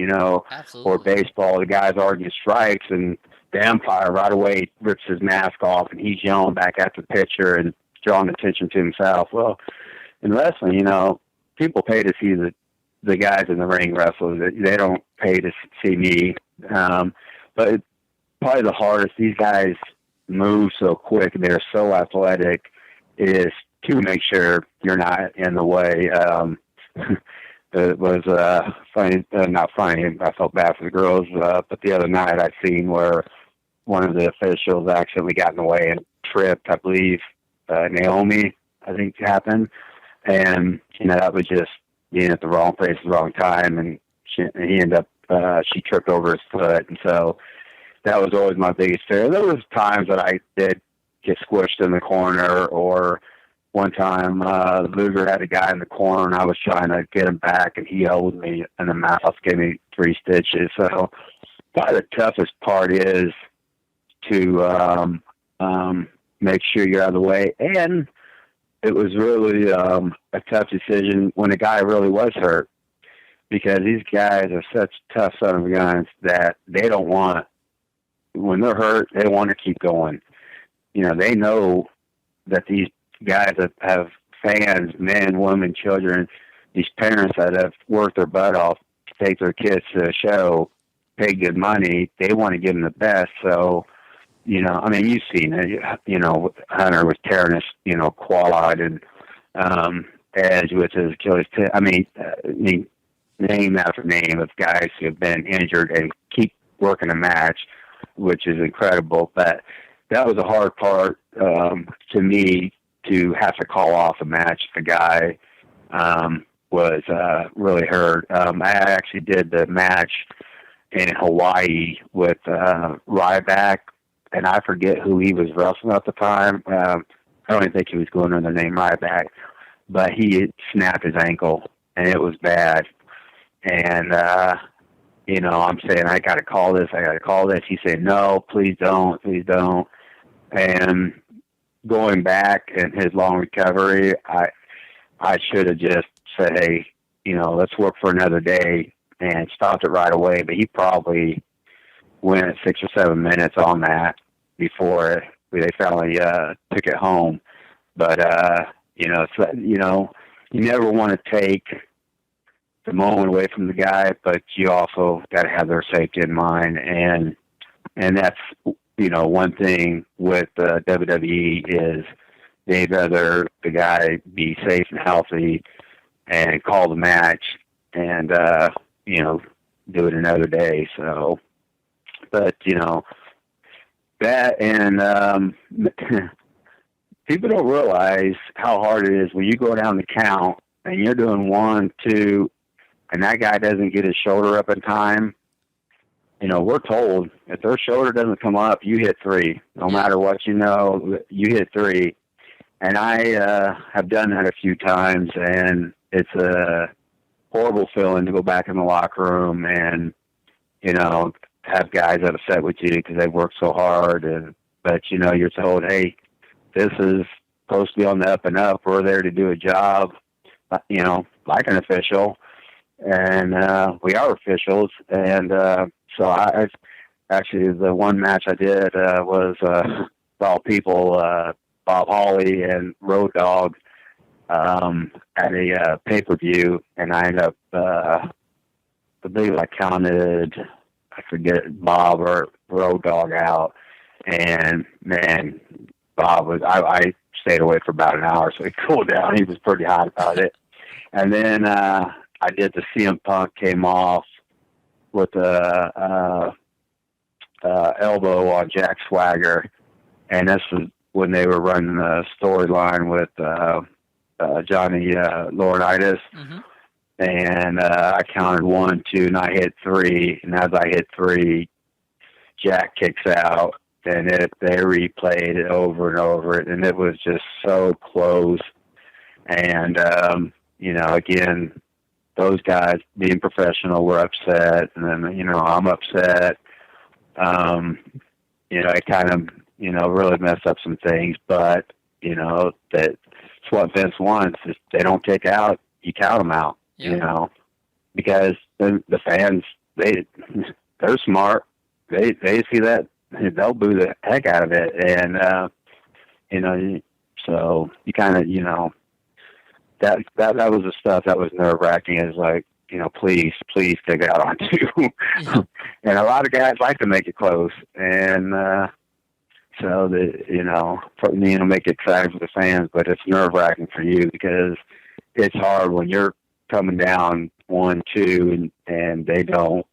Absolutely. Or baseball, the guys arguing strikes, and the umpire right away rips his mask off, and he's yelling back at the pitcher and drawing attention to himself. Well, in wrestling, people pay to see the guys in the ring wrestle. They don't pay to see me. But probably the hardest, these guys move so quick, they're so athletic, is to make sure you're not in the way. It was funny, not funny, I felt bad for the girls, but the other night I seen where one of the officials accidentally got in the way and tripped, I believe, Naomi, I think happened. And, that was just being at the wrong place at the wrong time, and he ended up, she tripped over his foot. And so that was always my biggest fear. There was times that I did get squished in the corner, or one time Luger had a guy in the corner and I was trying to get him back, and he held me in the mouth, gave me 3 stitches. So probably the toughest part is to make sure you're out of the way. And it was really a tough decision when the guy really was hurt, because these guys are such tough son of guns that they don't want, when they're hurt, they want to keep going. They know that these guys that have fans, men, women, children, these parents that have worked their butt off to take their kids to a show, pay good money, they want to give them the best. So, you've seen it, Hunter was tearing his, quad, and Edge with his Achilles. Name after name of guys who have been injured and keep working a match, which is incredible. But that was a hard part to me, to have to call off a match if a guy was really hurt. I actually did the match in Hawaii with Ryback, and I forget who he was wrestling at the time. I don't even think he was going under the name Ryback, but he snapped his ankle, and it was bad. And, I'm saying, I got to call this. He said, no, please don't. And going back in his long recovery, I should have just said, hey, let's work for another day, and stopped it right away. But he probably went 6 or 7 minutes on that before they finally took it home. But, you never want to take the moment away from the guy, but you also got to have their safety in mind. And that's, one thing with WWE is they'd rather the guy be safe and healthy and call the match and, do it another day. So, but, that and people don't realize how hard it is when you go down the count and you're doing 1, 2, and that guy doesn't get his shoulder up in time. We're told if their shoulder doesn't come up, you hit 3. No matter what you hit 3. And I have done that a few times, and it's a horrible feeling to go back in the locker room and, have guys upset with you because they've worked so hard. But, you're told, hey, this is supposed to be on the up and up. We're there to do a job, like an official. And we are officials. And so I actually, the one match I did was all people, Bob Holly and Road Dogg at a pay-per-view. And I ended up, I believe I counted, I forget, Bob or Road Dogg out. And, man, Bob was, I stayed away for about an hour, so he cooled down. He was pretty hot about it. And then I did the CM Punk came off with a elbow on Jack Swagger. And this was when they were running the storyline with Johnny Laurinaitis. Mm-hmm. And I counted 1, 2, and I hit 3. And as I hit 3, Jack kicks out. And they replayed it over and over. And it was just so close. And, again, those guys being professional were upset. And then, I'm upset. It kind of, really messed up some things. But, that's what Vince wants. Is they don't kick out, you count them out. Yeah. Because the fans, they're smart. They see that, they'll boo the heck out of it. And, so you kind of, that was the stuff that was nerve-wracking, is like, please take it out on 2. Yeah. And a lot of guys like to make it close. And, so make it exciting for the fans, but it's nerve-wracking for you because it's hard when you're coming down 1, 2, and they don't.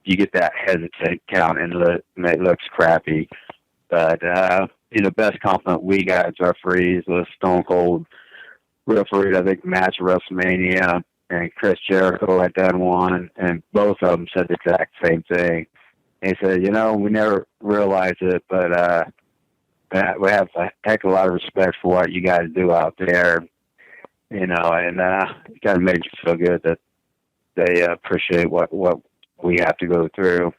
You get that hesitant count, and it looks crappy. But best compliment we got as referees was Stone Cold refereed, I think, match of WrestleMania, and Chris Jericho had done one, and both of them said the exact same thing. And he said, we never realized it, but we have a heck of a lot of respect for what you guys do out there. And it kind of made you feel good that they appreciate what we have to go through,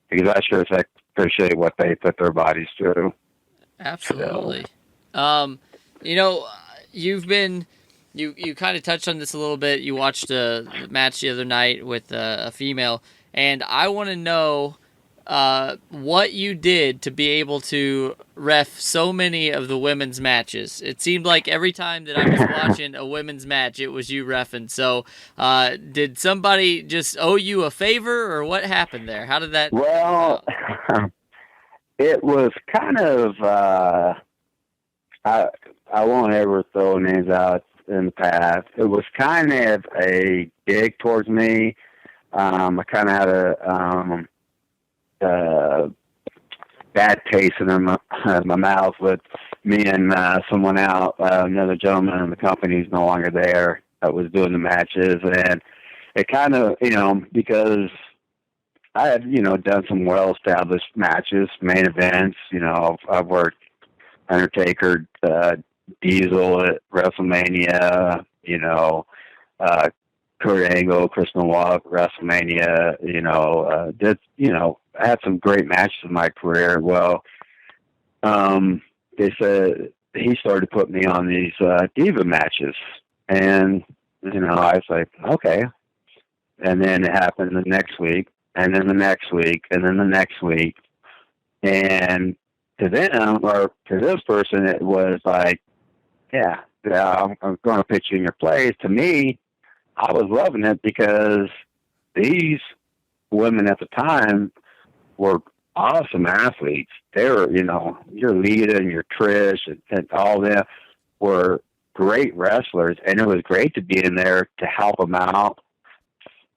because I sure as heck appreciate what they put their bodies through. Absolutely. So. You've been, you kind of touched on this a little bit. You watched a match the other night with a female, and I want to know what you did to be able to ref so many of the women's matches. It seemed like every time that I was watching a women's match, it was you reffing. So did somebody just owe you a favor, or what happened there? How did that... Well, it was kind of... I won't ever throw names out in the past. It was kind of a dig towards me. I kind of had bad taste in my mouth with me and someone out, another gentleman in the company who's no longer there that was doing the matches. And it kind of, because I had, done some well-established matches, main events. I've worked Undertaker, Diesel at WrestleMania, Kurt Angle, Chris Benoit at WrestleMania, I had some great matches in my career. Well, they said he started to put me on these diva matches, and I was like, okay. And then it happened the next week, and then the next week, and then the next week, and to them, or to this person, it was like, yeah, I'm going to put you in your place. To me, I was loving it because these women at the time were awesome athletes. They were, your Lita and your Trish and all them were great wrestlers, and it was great to be in there to help them out,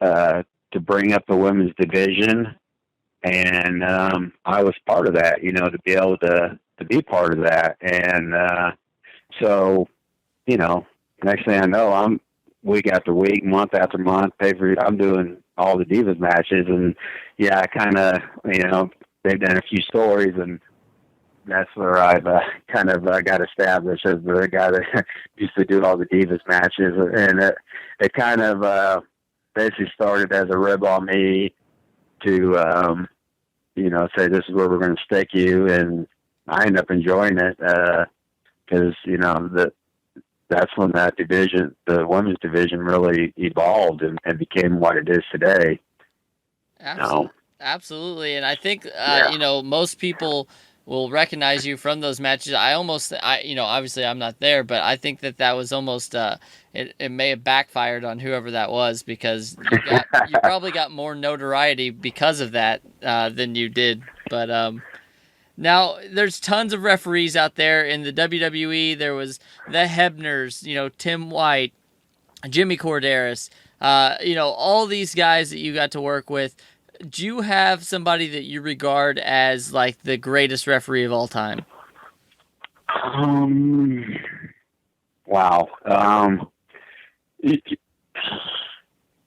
to bring up the women's division. And I was part of that, to be able to be part of that. And so, next thing I know, I'm week after week, month after month, I'm doing all the Divas matches. And yeah, I kind of, they've done a few stories, and that's where I've kind of got established as the guy that used to do all the Divas matches. And it kind of basically started as a rib on me to, say this is where we're going to stick you. And I ended up enjoying it because, that's when that division, the women's division, really evolved and became what it is today. Absolutely. And I think, most people will recognize you from those matches. Obviously I'm not there, but I think that was almost, it may have backfired on whoever that was, because you probably got more notoriety because of that than you did. But now there's tons of referees out there in the WWE. There was the Hebners, Tim White, Jimmy Corderas, all these guys that you got to work with. Do you have somebody that you regard as like the greatest referee of all time? Wow.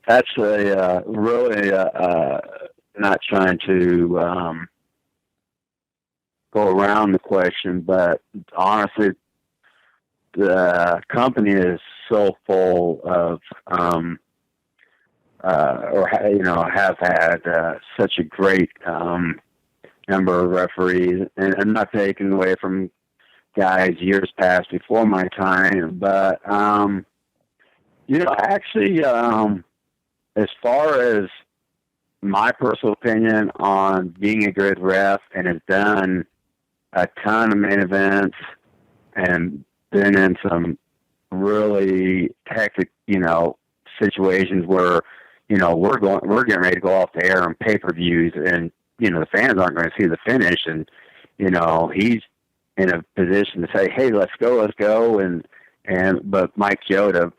That's really not trying to go around the question, but honestly, the company is so full of, have had such a great number of referees, and I'm not taking away from guys years past before my time, but actually, as far as my personal opinion on being a good ref, and has done a ton of main events and been in some really hectic, situations where, we're getting ready to go off the air on pay-per-views, and, the fans aren't going to see the finish. And, he's in a position to say, hey, let's go. But Mike Chioda,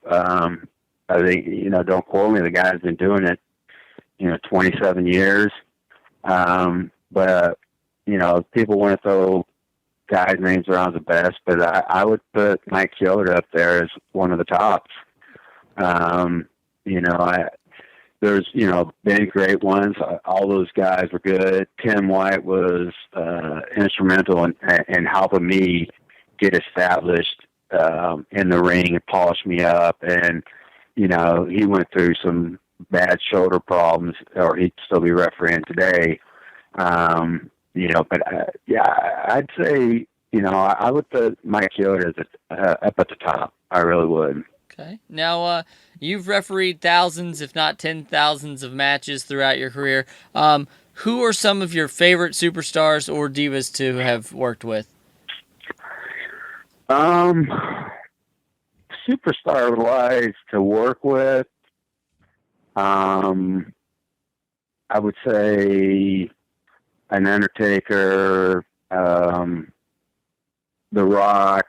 I think, don't quote me, the guy's been doing it, 27 years. But, people want to throw guys' names around the best, but I would put Mike Chioda up there as one of the tops. There's, been great ones. All those guys were good. Tim White was instrumental in helping me get established in the ring and polish me up. And, he went through some bad shoulder problems, or he'd still be refereeing today. But I'd say, I would put Mike Chioda up at the top. I really would. Okay. Now, you've refereed thousands, if not 10,000s of matches throughout your career. Who are some of your favorite superstars or divas to have worked with? Superstar-wise to work with, I would say an Undertaker, The Rock,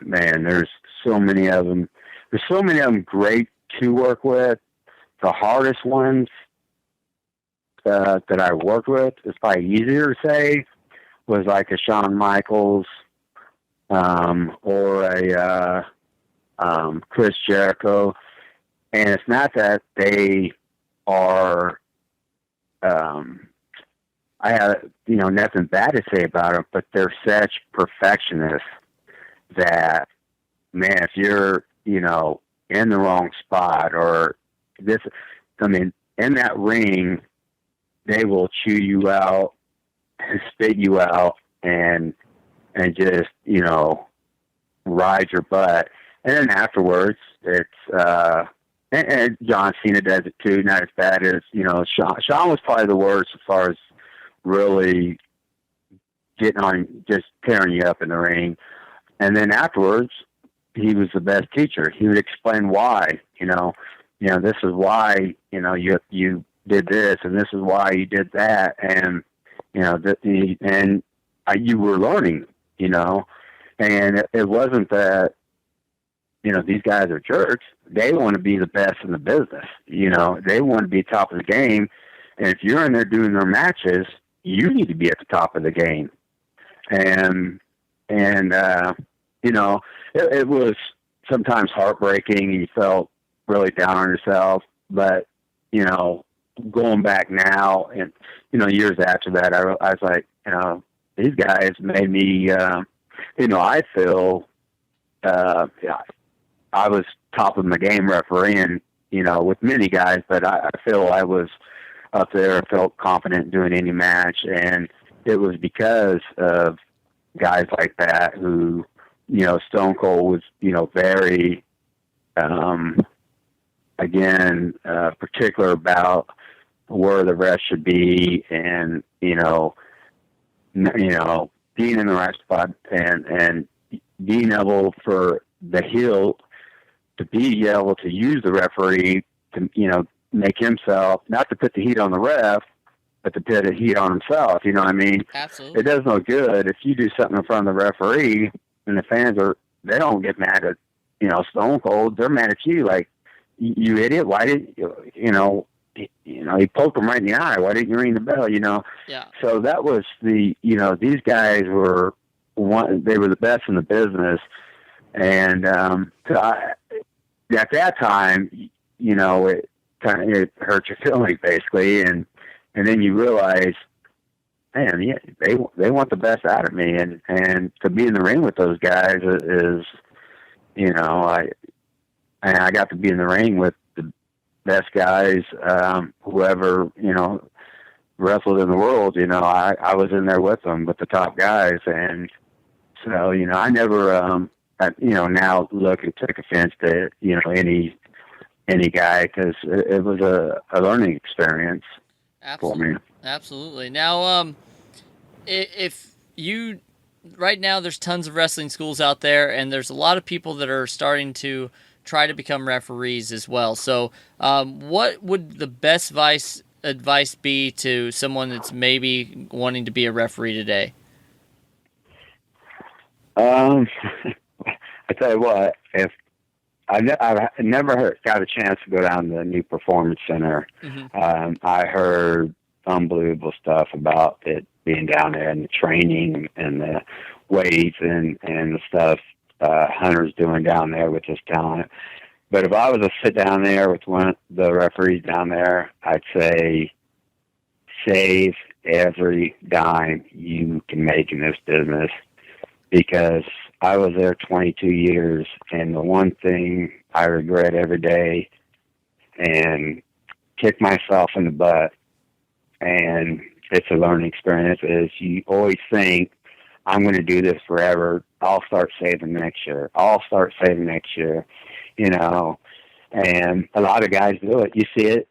man, there's so many of them. There's so many of them great to work with. the hardest ones that I worked with, it's probably easier to say, was like a Shawn Michaels or a Chris Jericho. And it's not that they are, I have, nothing bad to say about them, but they're such perfectionists that, man, if you're, in the wrong spot or this, in that ring, they will chew you out and spit you out and just, ride your butt. And then afterwards, it's, and John Cena does it too, not as bad as, Shawn was probably the worst as far as really getting on, just tearing you up in the ring. And then afterwards, he was the best teacher. He would explain why, this is why, you did this and this is why you did that. And, you were learning, and it wasn't that, these guys are jerks. They want to be the best in the business. They want to be top of the game. And if you're in there doing their matches, you need to be at the top of the game. And it was sometimes heartbreaking and you felt really down on yourself. But, going back now and, years after that, I was like, these guys made me, I feel, I was top of my game refereeing, with many guys, but I feel I was up there, felt confident doing any match. And it was because of guys like that who, Stone Cold was, very, particular about where the rest should be and, being in the right spot and being able for the heel to be able to use the referee to, make himself, not to put the heat on the ref, but to put the heat on himself. You know what I mean? Absolutely. It does no good if you do something in front of the referee and the fans they don't get mad at, Stone Cold. They're mad at you. Like, you idiot. Why didn't he poked him right in the eye. Why didn't you ring the bell? Yeah. So that was these guys were they were the best in the business. And, at that time, it hurt your feelings basically. And then you realize, man, yeah, they want the best out of me. And to be in the ring with those guys is, I got to be in the ring with the best guys, whoever, wrestled in the world, I was in there with them, with the top guys. And so, I never, now look and take offense to, any guy, because it was a learning experience for me. Absolutely. Now, if you, right now there's tons of wrestling schools out there, and there's a lot of people that are starting to try to become referees as well. So, what would the best advice be to someone that's maybe wanting to be a referee today? I tell you what, if I've never got a chance to go down to the new Performance Center. Mm-hmm. I heard unbelievable stuff about it being down there and the training and the weights and the stuff Hunter's doing down there with his talent. But if I was to sit down there with one of the referees down there, I'd say save every dime you can make in this business, because I was there 22 years, and the one thing I regret every day and kick myself in the butt, and it's a learning experience, is you always think, I'm going to do this forever. I'll start saving next year. And a lot of guys do it. You see it,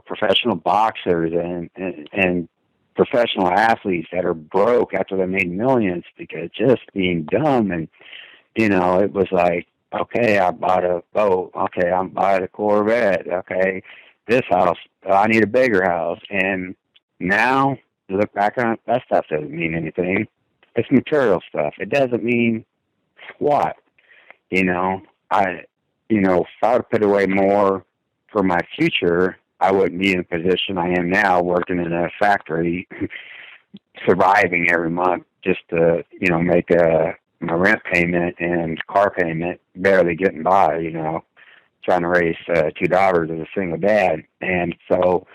professional boxers and professional athletes that are broke after they made millions because just being dumb. And, it was like, okay, I bought a boat. Okay, I'm buying a Corvette. Okay, this house, I need a bigger house. And now, you look back on it, that stuff doesn't mean anything. It's material stuff. It doesn't mean squat. If I would put away more for my future, I wouldn't be in the position I am now, working in a factory, surviving every month just to, make my rent payment and car payment, barely getting by, trying to raise 2 daughters as a single dad. And so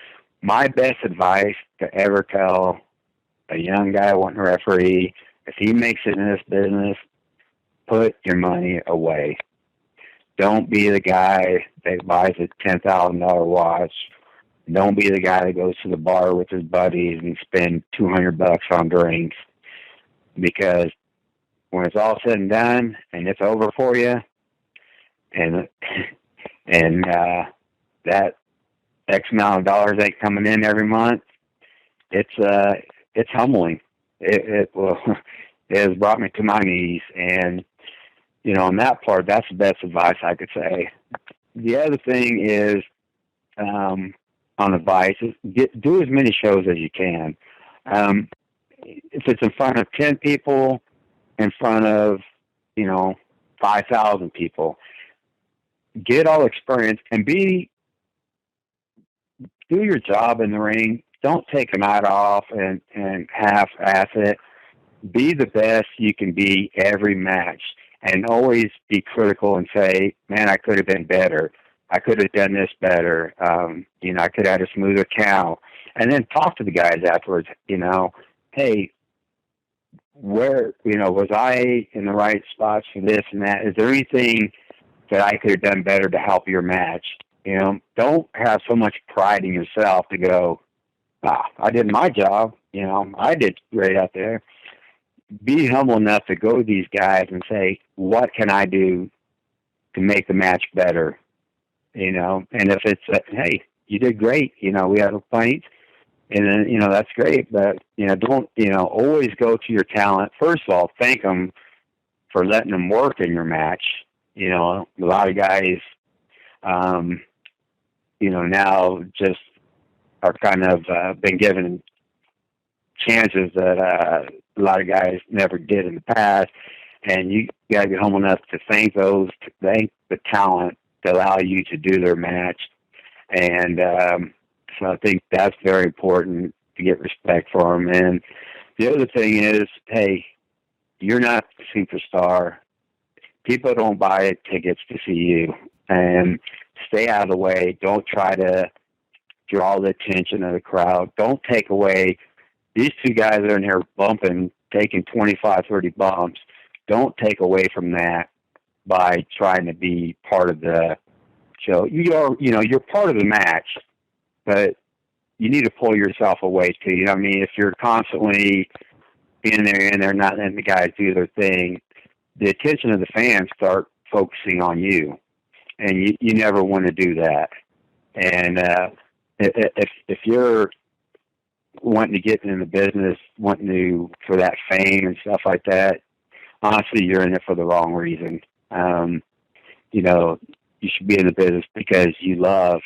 my best advice to ever tell a young guy wanting to referee, if he makes it in this business, put your money away. Don't be the guy that buys a $10,000 watch. Don't be the guy that goes to the bar with his buddies and spend $200 on drinks. Because when it's all said and done and it's over for you, and that X amount of dollars ain't coming in every month, it's humbling. It has brought me to my knees, and on that part, that's the best advice I could say. The other thing is, on advice, is do as many shows as you can. If it's in front of 10 people, in front of 5,000 people, get all experience and do your job in the ring. Don't take a night off and half-ass it. Be the best you can be every match, and always be critical and say, man, I could have been better. I could have done this better. I could have had a smoother count. And then talk to the guys afterwards, hey, where, was I in the right spots for this and that? Is there anything that I could have done better to help your match? Don't have so much pride in yourself to go, I did my job. I did great out there. Be humble enough to go to these guys and say, what can I do to make the match better? And if it's, hey, you did great. We had a fight, and then, that's great. But, don't, always go to your talent. First of all, thank them for letting them work in your match. A lot of guys, now just are kind of been given chances that a lot of guys never did in the past. And you got to be humble enough to thank the talent to allow you to do their match. And so I think that's very important, to get respect for them. And the other thing is, hey, you're not the superstar. People don't buy tickets to see you. And stay out of the way. Don't try to draw the attention of the crowd. Don't take away. These two guys are in here bumping, taking 25, 30 bumps. Don't take away from that by trying to be part of the show. You're part of the match, but you need to pull yourself away too. If you're constantly in there, not letting the guys do their thing, the attention of the fans start focusing on you, and you never want to do that. And if you're wanting to get in the business, for that fame and stuff like that, honestly, you're in it for the wrong reason. You should be in the business because you love,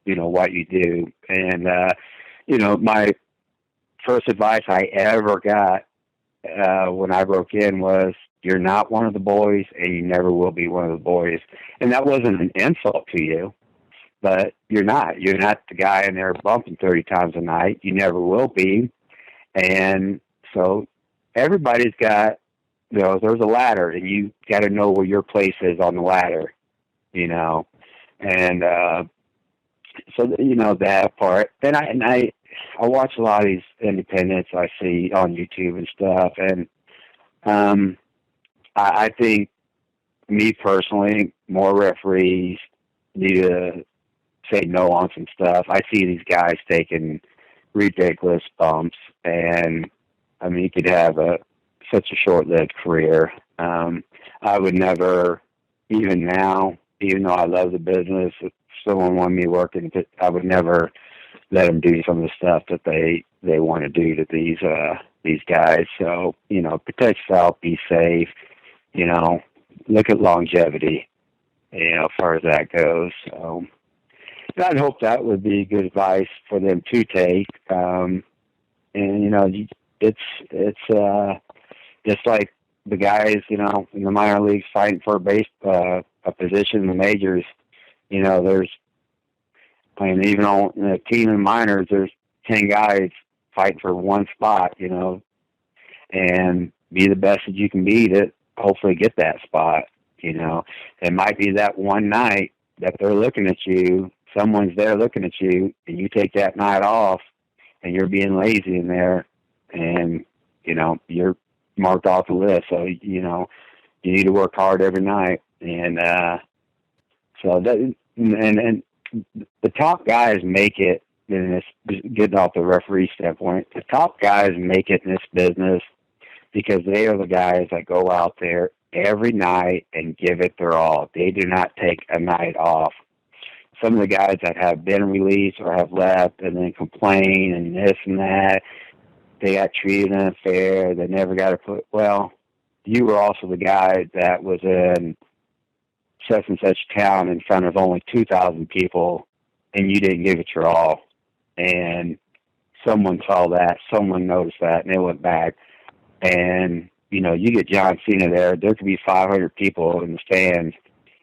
what you do. And, my first advice I ever got when I broke in was, you're not one of the boys, and you never will be one of the boys. And that wasn't an insult to you, but you're not. You're not the guy in there bumping 30 times a night. You never will be. And so everybody's got, there's a ladder, and you got to know where your place is on the ladder, and so that part. Then I watch a lot of these independents I see on YouTube and stuff, and I think, me personally, more referees need to say no on some stuff. I see these guys taking ridiculous bumps, and you could have such a short-lived career. I would never, even now, even though I love the business, if someone wanted me working, I would never let them do some of the stuff that they want to do to these guys. So, protect yourself, be safe, look at longevity, as far as that goes. So I'd hope that would be good advice for them to take. And, it's just like the guys, in the minor leagues fighting for a position in the majors. There's And even on a team in minors, there's 10 guys fighting for one spot, and be the best that you can be to hopefully get that spot. It might be that one night that they're looking at you, someone's there looking at you, and you take that night off, and you're being lazy in there, and you're marked off the list. So you need to work hard every night, and so that and the top guys make it in this. Getting off the referee standpoint, the top guys make it in this business because they are the guys that go out there every night and give it their all. They do not take a night off. Some of the guys that have been released or have left and then complain and this and that, they got treated unfair, they never got to put, well, you were also the guy that was in such and such town in front of only 2,000 people and you didn't give it your all. And someone saw that, someone noticed that, and they went back. And, you get John Cena there could be 500 people in the stands,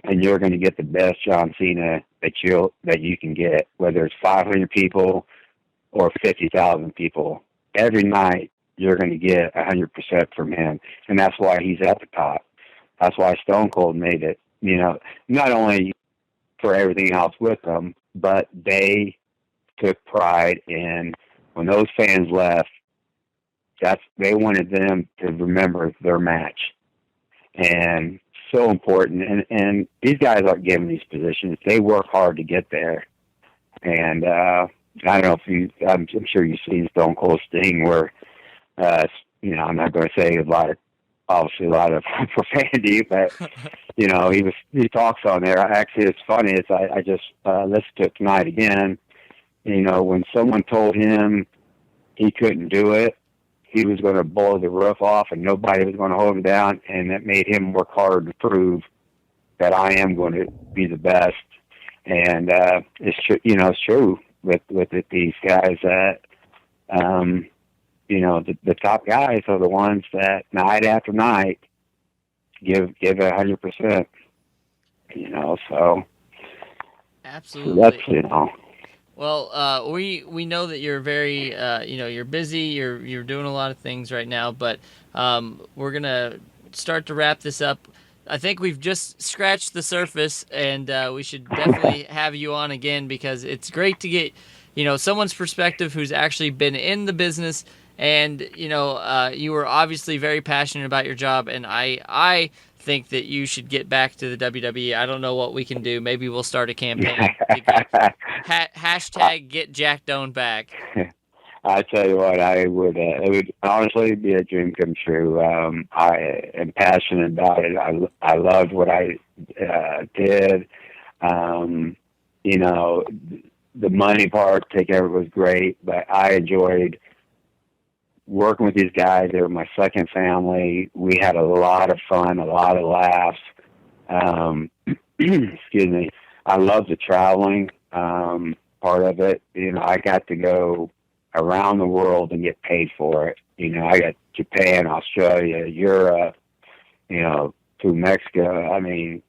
and you're going to get the best John Cena that you can get, whether it's 500 people or 50,000 people. Every night, you're going to get 100% from him, and that's why he's at the top. That's why Stone Cold made it, not only for everything else with them, but they took pride in when those fans left. They wanted them to remember their match, and so important. And these guys aren't given these positions; they work hard to get there. And I don't know if I'm sure you've seen Stone Cold Sting, where I'm not going to say a lot of profanity, but he talks on there. Actually, it's funny. I just listened to it tonight again. When someone told him he couldn't do it, he was going to blow the roof off and nobody was going to hold him down, and that made him work hard to prove that I am going to be the best. And it's true, it's true with these guys that the top guys are the ones that night after night give 100%. So absolutely. So that's Well, we know that you're very, you're busy, you're doing a lot of things right now, but we're going to start to wrap this up. I think we've just scratched the surface, and we should definitely have you on again because it's great to get, someone's perspective who's actually been in the business, and, you were obviously very passionate about your job, and I think that you should get back to the WWE. I don't know what we can do. Maybe we'll start a campaign. Hashtag get Jack Doan back. I tell you what, it would honestly be a dream come true. I am passionate about it. I loved what I did. The money part, take care of it was great, but I enjoyed working with these guys. They were my second family. We had a lot of fun, a lot of laughs. Excuse me. I love the traveling part of it. I got to go around the world and get paid for it. I got Japan, Australia, Europe, through Mexico. I've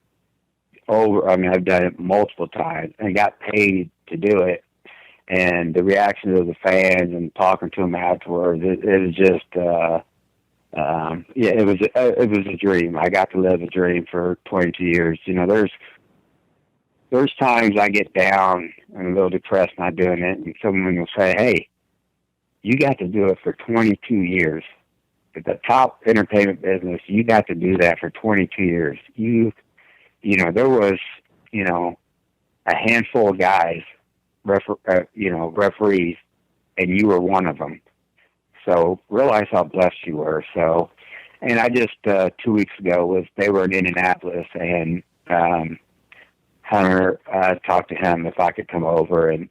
done it multiple times and got paid to do it. And the reactions of the fans and talking to them afterwards, it was just, it was a dream. I got to live a dream for 22 years. There's times I get down and a little depressed not doing it, and someone will say, "Hey, you got to do it for 22 years. At the top entertainment business, you got to do that for 22 years. There was, a handful of guys, referees, and you were one of them. So realize how blessed you were." So, and I just 2 weeks ago they were in Indianapolis, and Hunter talked to him if I could come over, and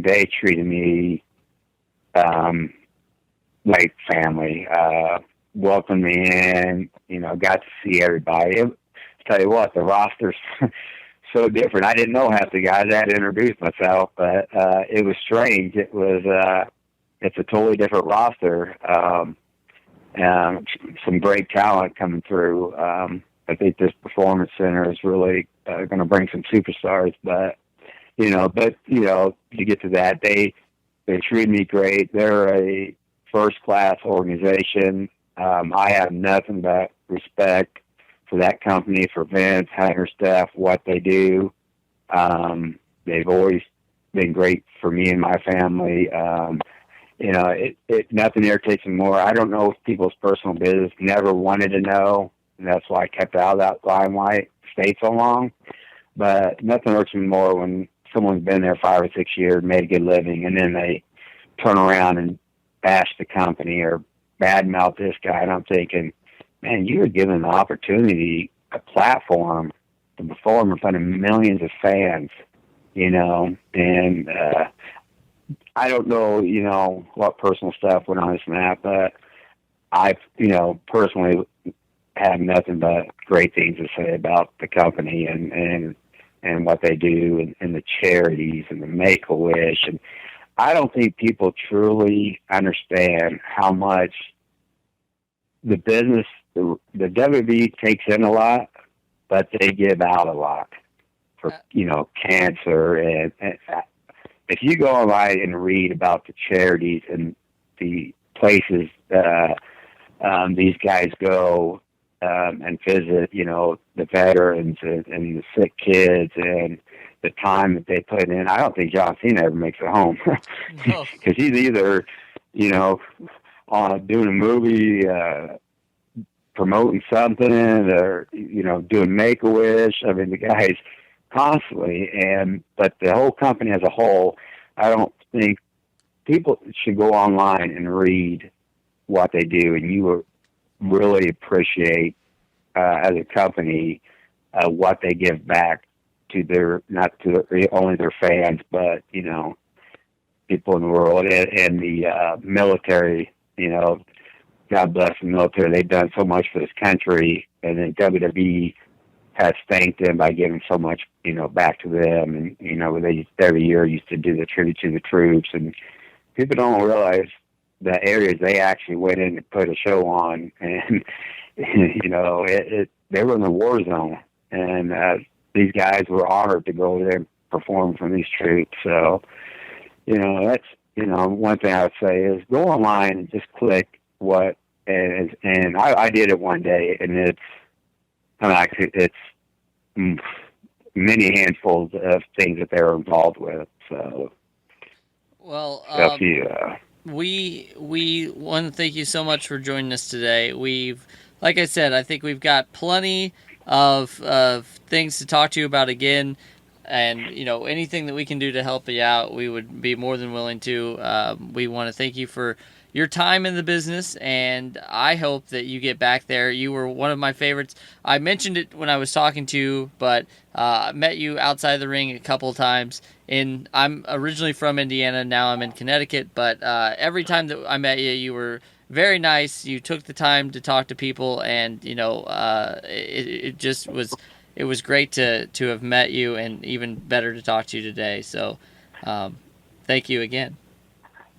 they treated me like family. Welcomed me in, got to see everybody. Tell you what, the roster's so different. I didn't know half the guys. I had to introduce myself, but it was strange. It was it's a totally different roster. Some great talent coming through. I think this performance center is really going to bring some superstars. But But to get to that, they treat me great. They're a first class organization. I have nothing but respect for that company, for Vince, Hunter staff, what they do. They've always been great for me and my family. Nothing irritates me more. I don't know people's personal business. Never wanted to know, and that's why I kept out of that limelight. Stayed so long, but nothing hurts me more when someone's been there 5 or 6 years, made a good living, and then they turn around and bash the company or badmouth this guy. And I'm thinking, man, you were given the opportunity, a platform to perform in front of millions of fans, and I don't know, what personal stuff went on this map, but I, personally have nothing but great things to say about the company and what they do and the charities and the Make-A-Wish. And I don't think people truly understand how much the business, the WWE takes in a lot, but they give out a lot for, cancer. And if you go online and read about the charities and the places these guys go and visit, the veterans and the sick kids and the time that they put in, I don't think John Cena ever makes it home. Because he's either, doing a movie, promoting something, or, doing Make-A-Wish. I mean, the guy's constantly, but the whole company as a whole, I don't think people should go online and read what they do, and you will really appreciate as a company what they give back to not to only their fans, but people in the world and the military. God bless the military. They've done so much for this country, and then WWE has thanked them by giving so much, back to them. And, they every year used to do the tribute to the troops, and people don't realize the areas they actually went in to put a show on. And, they were in the war zone, and these guys were honored to go over there and perform for these troops. So, that's, one thing I would say is go online and just click what, and I did it one day, and it's many handfuls of things that they're involved with. So, well, we we want to thank you so much for joining us today. Like I said, I think we've got plenty of things to talk to you about again, and anything that we can do to help you out, we would be more than willing to. We want to thank you for your time in the business, and I hope that you get back there. You were one of my favorites. I mentioned it when I was talking to you, but I met you outside the ring a couple of times. I'm originally from Indiana, now I'm in Connecticut, but every time that I met you, you were very nice. You took the time to talk to people, and it just was. It was great to have met you, and even better to talk to you today. So, thank you again.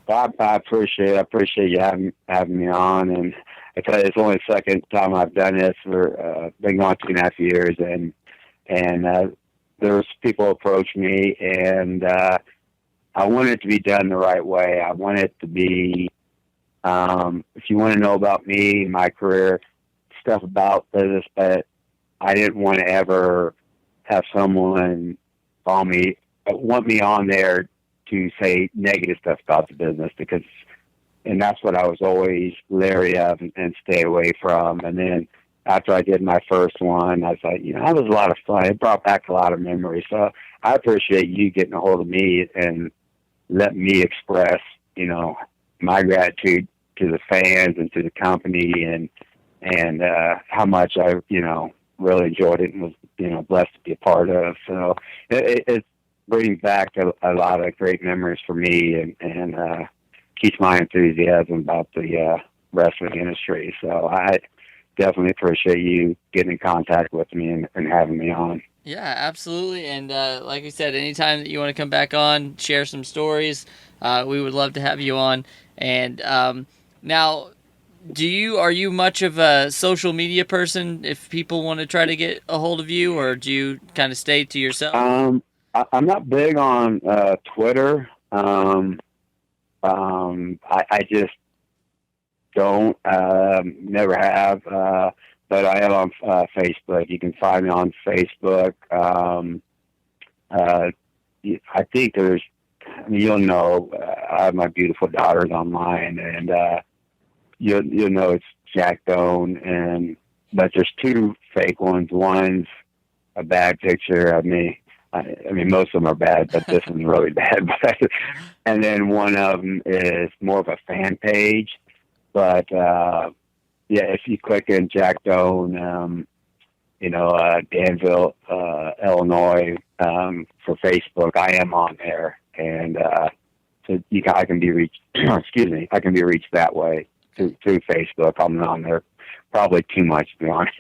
I appreciate it. I appreciate you having me on, and I tell you, it's only the second time I've done this. For been going 2.5 years, and there's people approach me, and I want it to be done the right way. I want it to be. If you want to know about me, my career, stuff about business, but I didn't want to ever have someone want me on there to say negative stuff about the business, and that's what I was always leery of and stay away from. And then after I did my first one, I was like, that was a lot of fun. It brought back a lot of memories. So I appreciate you getting a hold of me and letting me express, my gratitude to the fans and to the company, and how much I, really enjoyed it and was, blessed to be a part of. So it brings back a lot of great memories for me, and keeps my enthusiasm about the wrestling industry. So I definitely appreciate you getting in contact with me and having me on. Yeah, absolutely. And like we said, anytime that you want to come back on, share some stories, we would love to have you on. And now, are you much of a social media person if people want to try to get a hold of you, or do you kind of stay to yourself? I'm not big on Twitter. I just don't, never have, but I am on Facebook. You can find me on Facebook. I think there's, I mean, you'll know, I have my beautiful daughters online, and you'll know it's Jack Doan, but there's two fake ones. One's a bad picture of me. I mean, most of them are bad, but this one's really bad. And then one of them is more of a fan page. But, yeah, if you click in Jack Doan, Danville, Illinois, for Facebook, I am on there. And so I can be reached, excuse me, I can be reached that way through Facebook. I'm on there probably too much, to be honest.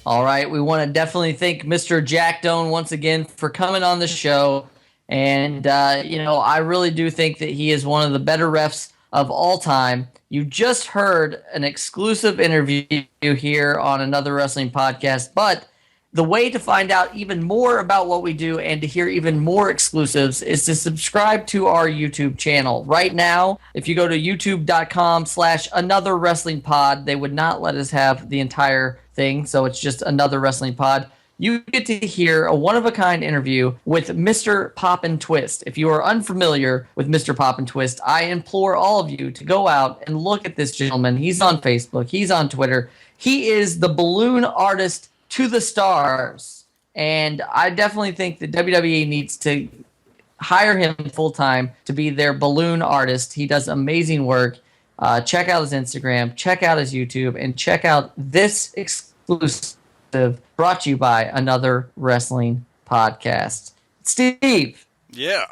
All right, we want to definitely thank Mr. Jack Doan once again for coming on the show. And, I really do think that he is one of the better refs of all time. You just heard an exclusive interview here on Another Wrestling Podcast, but the way to find out even more about what we do and to hear even more exclusives is to subscribe to our YouTube channel. Right now, if you go to youtube.com/Another Wrestling Pod, they would not let us have the entire thing, so it's just Another Wrestling Pod. You get to hear a one-of-a-kind interview with Mr. Pop and Twist. If you are unfamiliar with Mr. Pop and Twist, I implore all of you to go out and look at this gentleman. He's on Facebook. He's on Twitter. He is the balloon artist to the stars. And I definitely think that WWE needs to hire him full-time to be their balloon artist. He does amazing work. Check out his Instagram, check out his YouTube, and check out this exclusive brought to you by Another Wrestling Podcast. Steve. Yeah.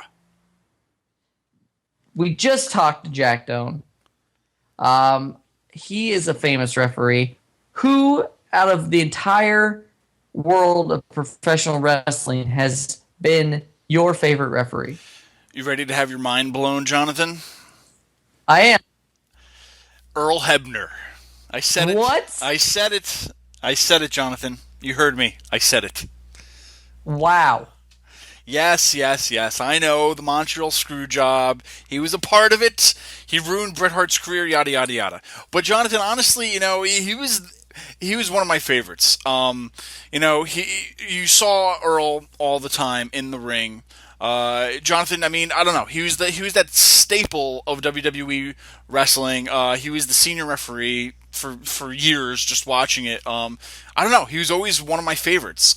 We just talked to Jack Doan. He is a famous referee. Who, out of the entire world of professional wrestling, has been your favorite referee? You ready to have your mind blown, Jonathan? I am. Earl Hebner. I said it. What? I said it. I said it, Jonathan. You heard me. I said it. Wow. Yes. I know, the Montreal screw job. He was a part of it. He ruined Bret Hart's career, yada, yada, yada. But Jonathan, honestly, he was one of my favorites. You saw Earl all the time in the ring. Jonathan, I mean, I don't know. He was that staple of WWE wrestling. He was the senior referee for years, just watching it. I don't know. He was always one of my favorites.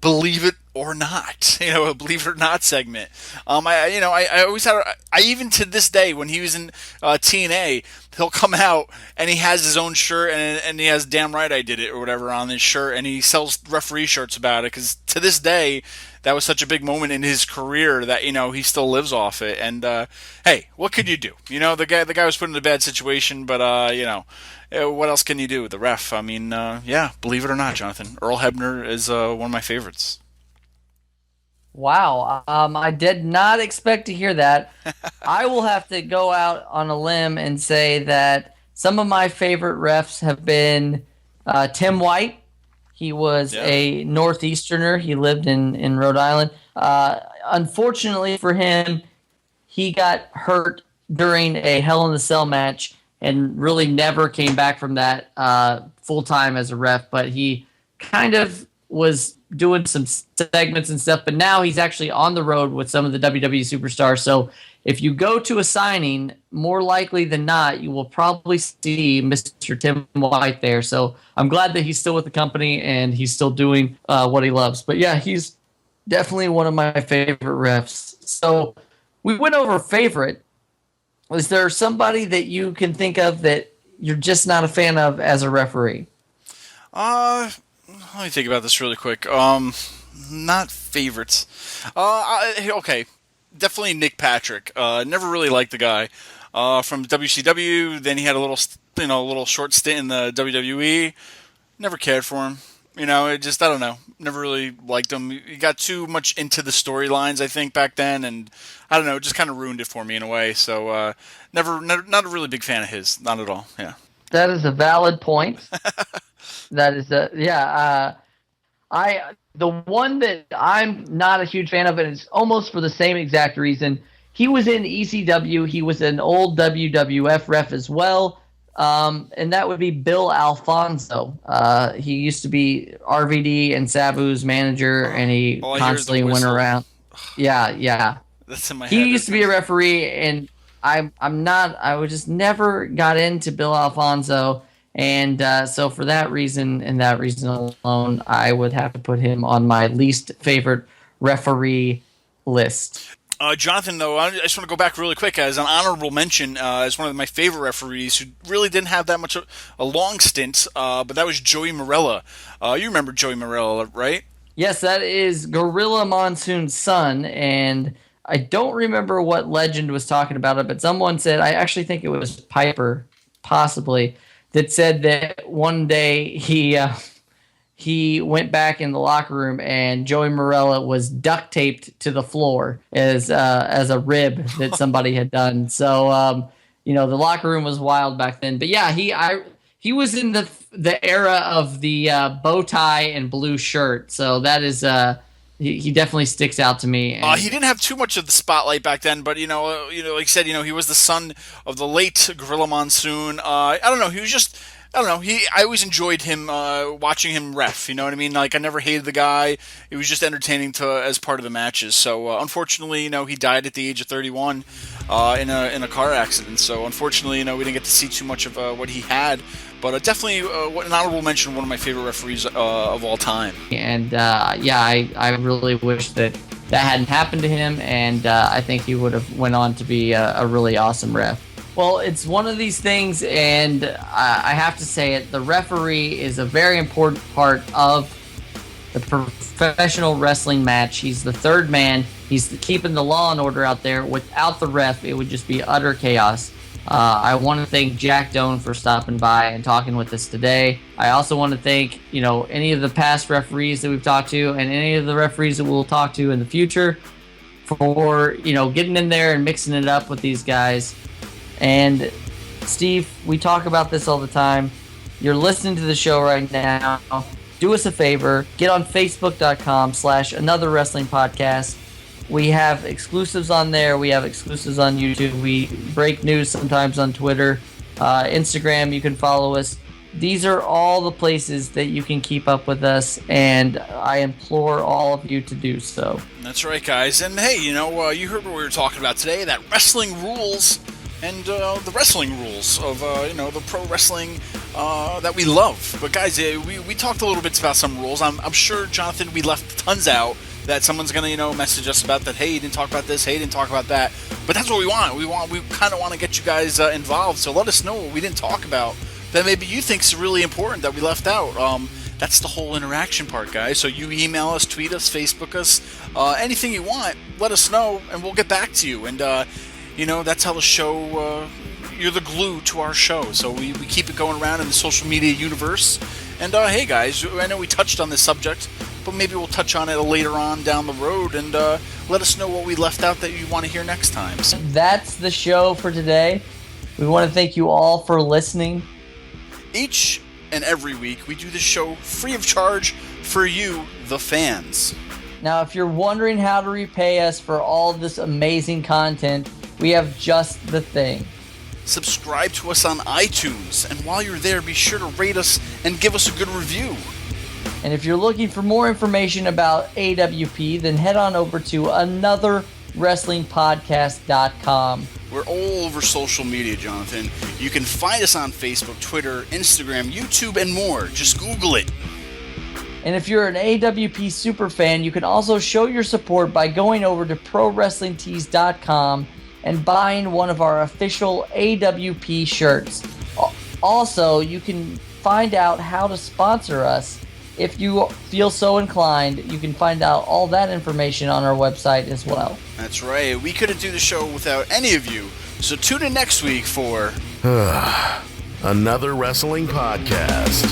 Believe it or not, a believe it or not segment. I always had. I even to this day, when he was in TNA, he'll come out and he has his own shirt and he has "Damn Right I Did It" or whatever on his shirt, and he sells referee shirts about it, because to this day, that was such a big moment in his career that he still lives off it. And hey, what could you do? The guy was put in a bad situation, but what else can you do? The ref. I mean, yeah, believe it or not, Jonathan, Earl Hebner is one of my favorites. Wow, I did not expect to hear that. I will have to go out on a limb and say that some of my favorite refs have been Tim White. He was a Northeasterner. He lived in Rhode Island. Unfortunately for him, he got hurt during a Hell in a Cell match and really never came back from that full-time as a ref. But he kind of was doing some segments and stuff. But now he's actually on the road with some of the WWE superstars. So if you go to a signing, more likely than not, you will probably see Mr. Tim White there. So I'm glad that he's still with the company and he's still doing what he loves. But yeah, he's definitely one of my favorite refs. So we went over favorite. Is there somebody that you can think of that you're just not a fan of as a referee? Let me think about this really quick. Not favorites. Okay. Definitely Nick Patrick. Never really liked the guy. From WCW, then he had a little short stint in the WWE. Never cared for him. I don't know. Never really liked him. He got too much into the storylines, I think, back then, and I don't know, just kind of ruined it for me in a way. So, never, not a really big fan of his. Not at all. Yeah. That is a valid point. That is The one that I'm not a huge fan of, and it's almost for the same exact reason. He was in ECW. He was an old WWF ref as well, and that would be Bill Alfonso. He used to be RVD and Sabu's manager, and he constantly went around. Yeah. That's in my head. He used to be a referee, and I would just never got into Bill Alfonso. And so for that reason and that reason alone, I would have to put him on my least favorite referee list. Jonathan, though, I just want to go back really quick as an honorable mention as one of my favorite referees who really didn't have that much a long stint, but that was Joey Morella. You remember Joey Morella, right? Yes, that is Gorilla Monsoon's son, and I don't remember what legend was talking about it, but someone said, I actually think it was Piper, possibly, that said that one day he went back in the locker room and Joey Morella was duct taped to the floor as a rib that somebody had done. So the locker room was wild back then. But yeah, he was in the era of the bow tie and blue shirt. So that is he definitely sticks out to me. He didn't have too much of the spotlight back then, but like you said, he was the son of the late Gorilla Monsoon. I don't know. He was just, I don't know. I always enjoyed him watching him ref. You know what I mean? Like I never hated the guy. It was just entertaining as part of the matches. So unfortunately, he died at the age of 31 in a car accident. So unfortunately, we didn't get to see too much of what he had. But definitely an honorable mention, one of my favorite referees of all time. And I really wish that hadn't happened to him, and I think he would have went on to be a really awesome ref. Well, it's one of these things, and I have to say it, the referee is a very important part of the professional wrestling match. He's the third man. He's keeping the law and order out there. Without the ref, it would just be utter chaos. I want to thank Jack Doan for stopping by and talking with us today. I also want to thank, any of the past referees that we've talked to and any of the referees that we'll talk to in the future for, getting in there and mixing it up with these guys. And Steve, we talk about this all the time. You're listening to the show right now. Do us a favor. Get on Facebook.com/Another Wrestling Podcast. We have exclusives on there. We have exclusives on YouTube. We break news sometimes on Twitter. Instagram, you can follow us. These are all the places that you can keep up with us, and I implore all of you to do so. That's right, guys. And hey, you heard what we were talking about today, that wrestling rules and the wrestling rules of, the pro wrestling that we love. But guys, we talked a little bit about some rules. I'm sure, Jonathan, we left tons out that someone's going to, message us about that, hey, you didn't talk about this, hey, you didn't talk about that. But that's what we want. We kind of want to get you guys involved, so let us know what we didn't talk about that maybe you think is really important that we left out. That's the whole interaction part, guys. So you email us, tweet us, Facebook us, anything you want, let us know, and we'll get back to you. And, that's how the show, you're the glue to our show. So we keep it going around in the social media universe. And, hey, guys, I know we touched on this subject, but maybe we'll touch on it later on down the road, and let us know what we left out that you want to hear next time. So that's the show for today. We want to thank you all for listening. Each and every week, we do this show free of charge for you, the fans. Now, if you're wondering how to repay us for all of this amazing content, we have just the thing. Subscribe to us on iTunes, and while you're there, be sure to rate us and give us a good review. And if you're looking for more information about AWP, then head on over to anotherwrestlingpodcast.com. We're all over social media, Jonathan. You can find us on Facebook, Twitter, Instagram, YouTube, and more. Just Google it. And if you're an AWP superfan, you can also show your support by going over to ProWrestlingTees.com and buying one of our official AWP shirts. Also, you can find out how to sponsor us. If you feel so inclined, you can find out all that information on our website as well. That's right. We couldn't do the show without any of you. So tune in next week for Another Wrestling Podcast.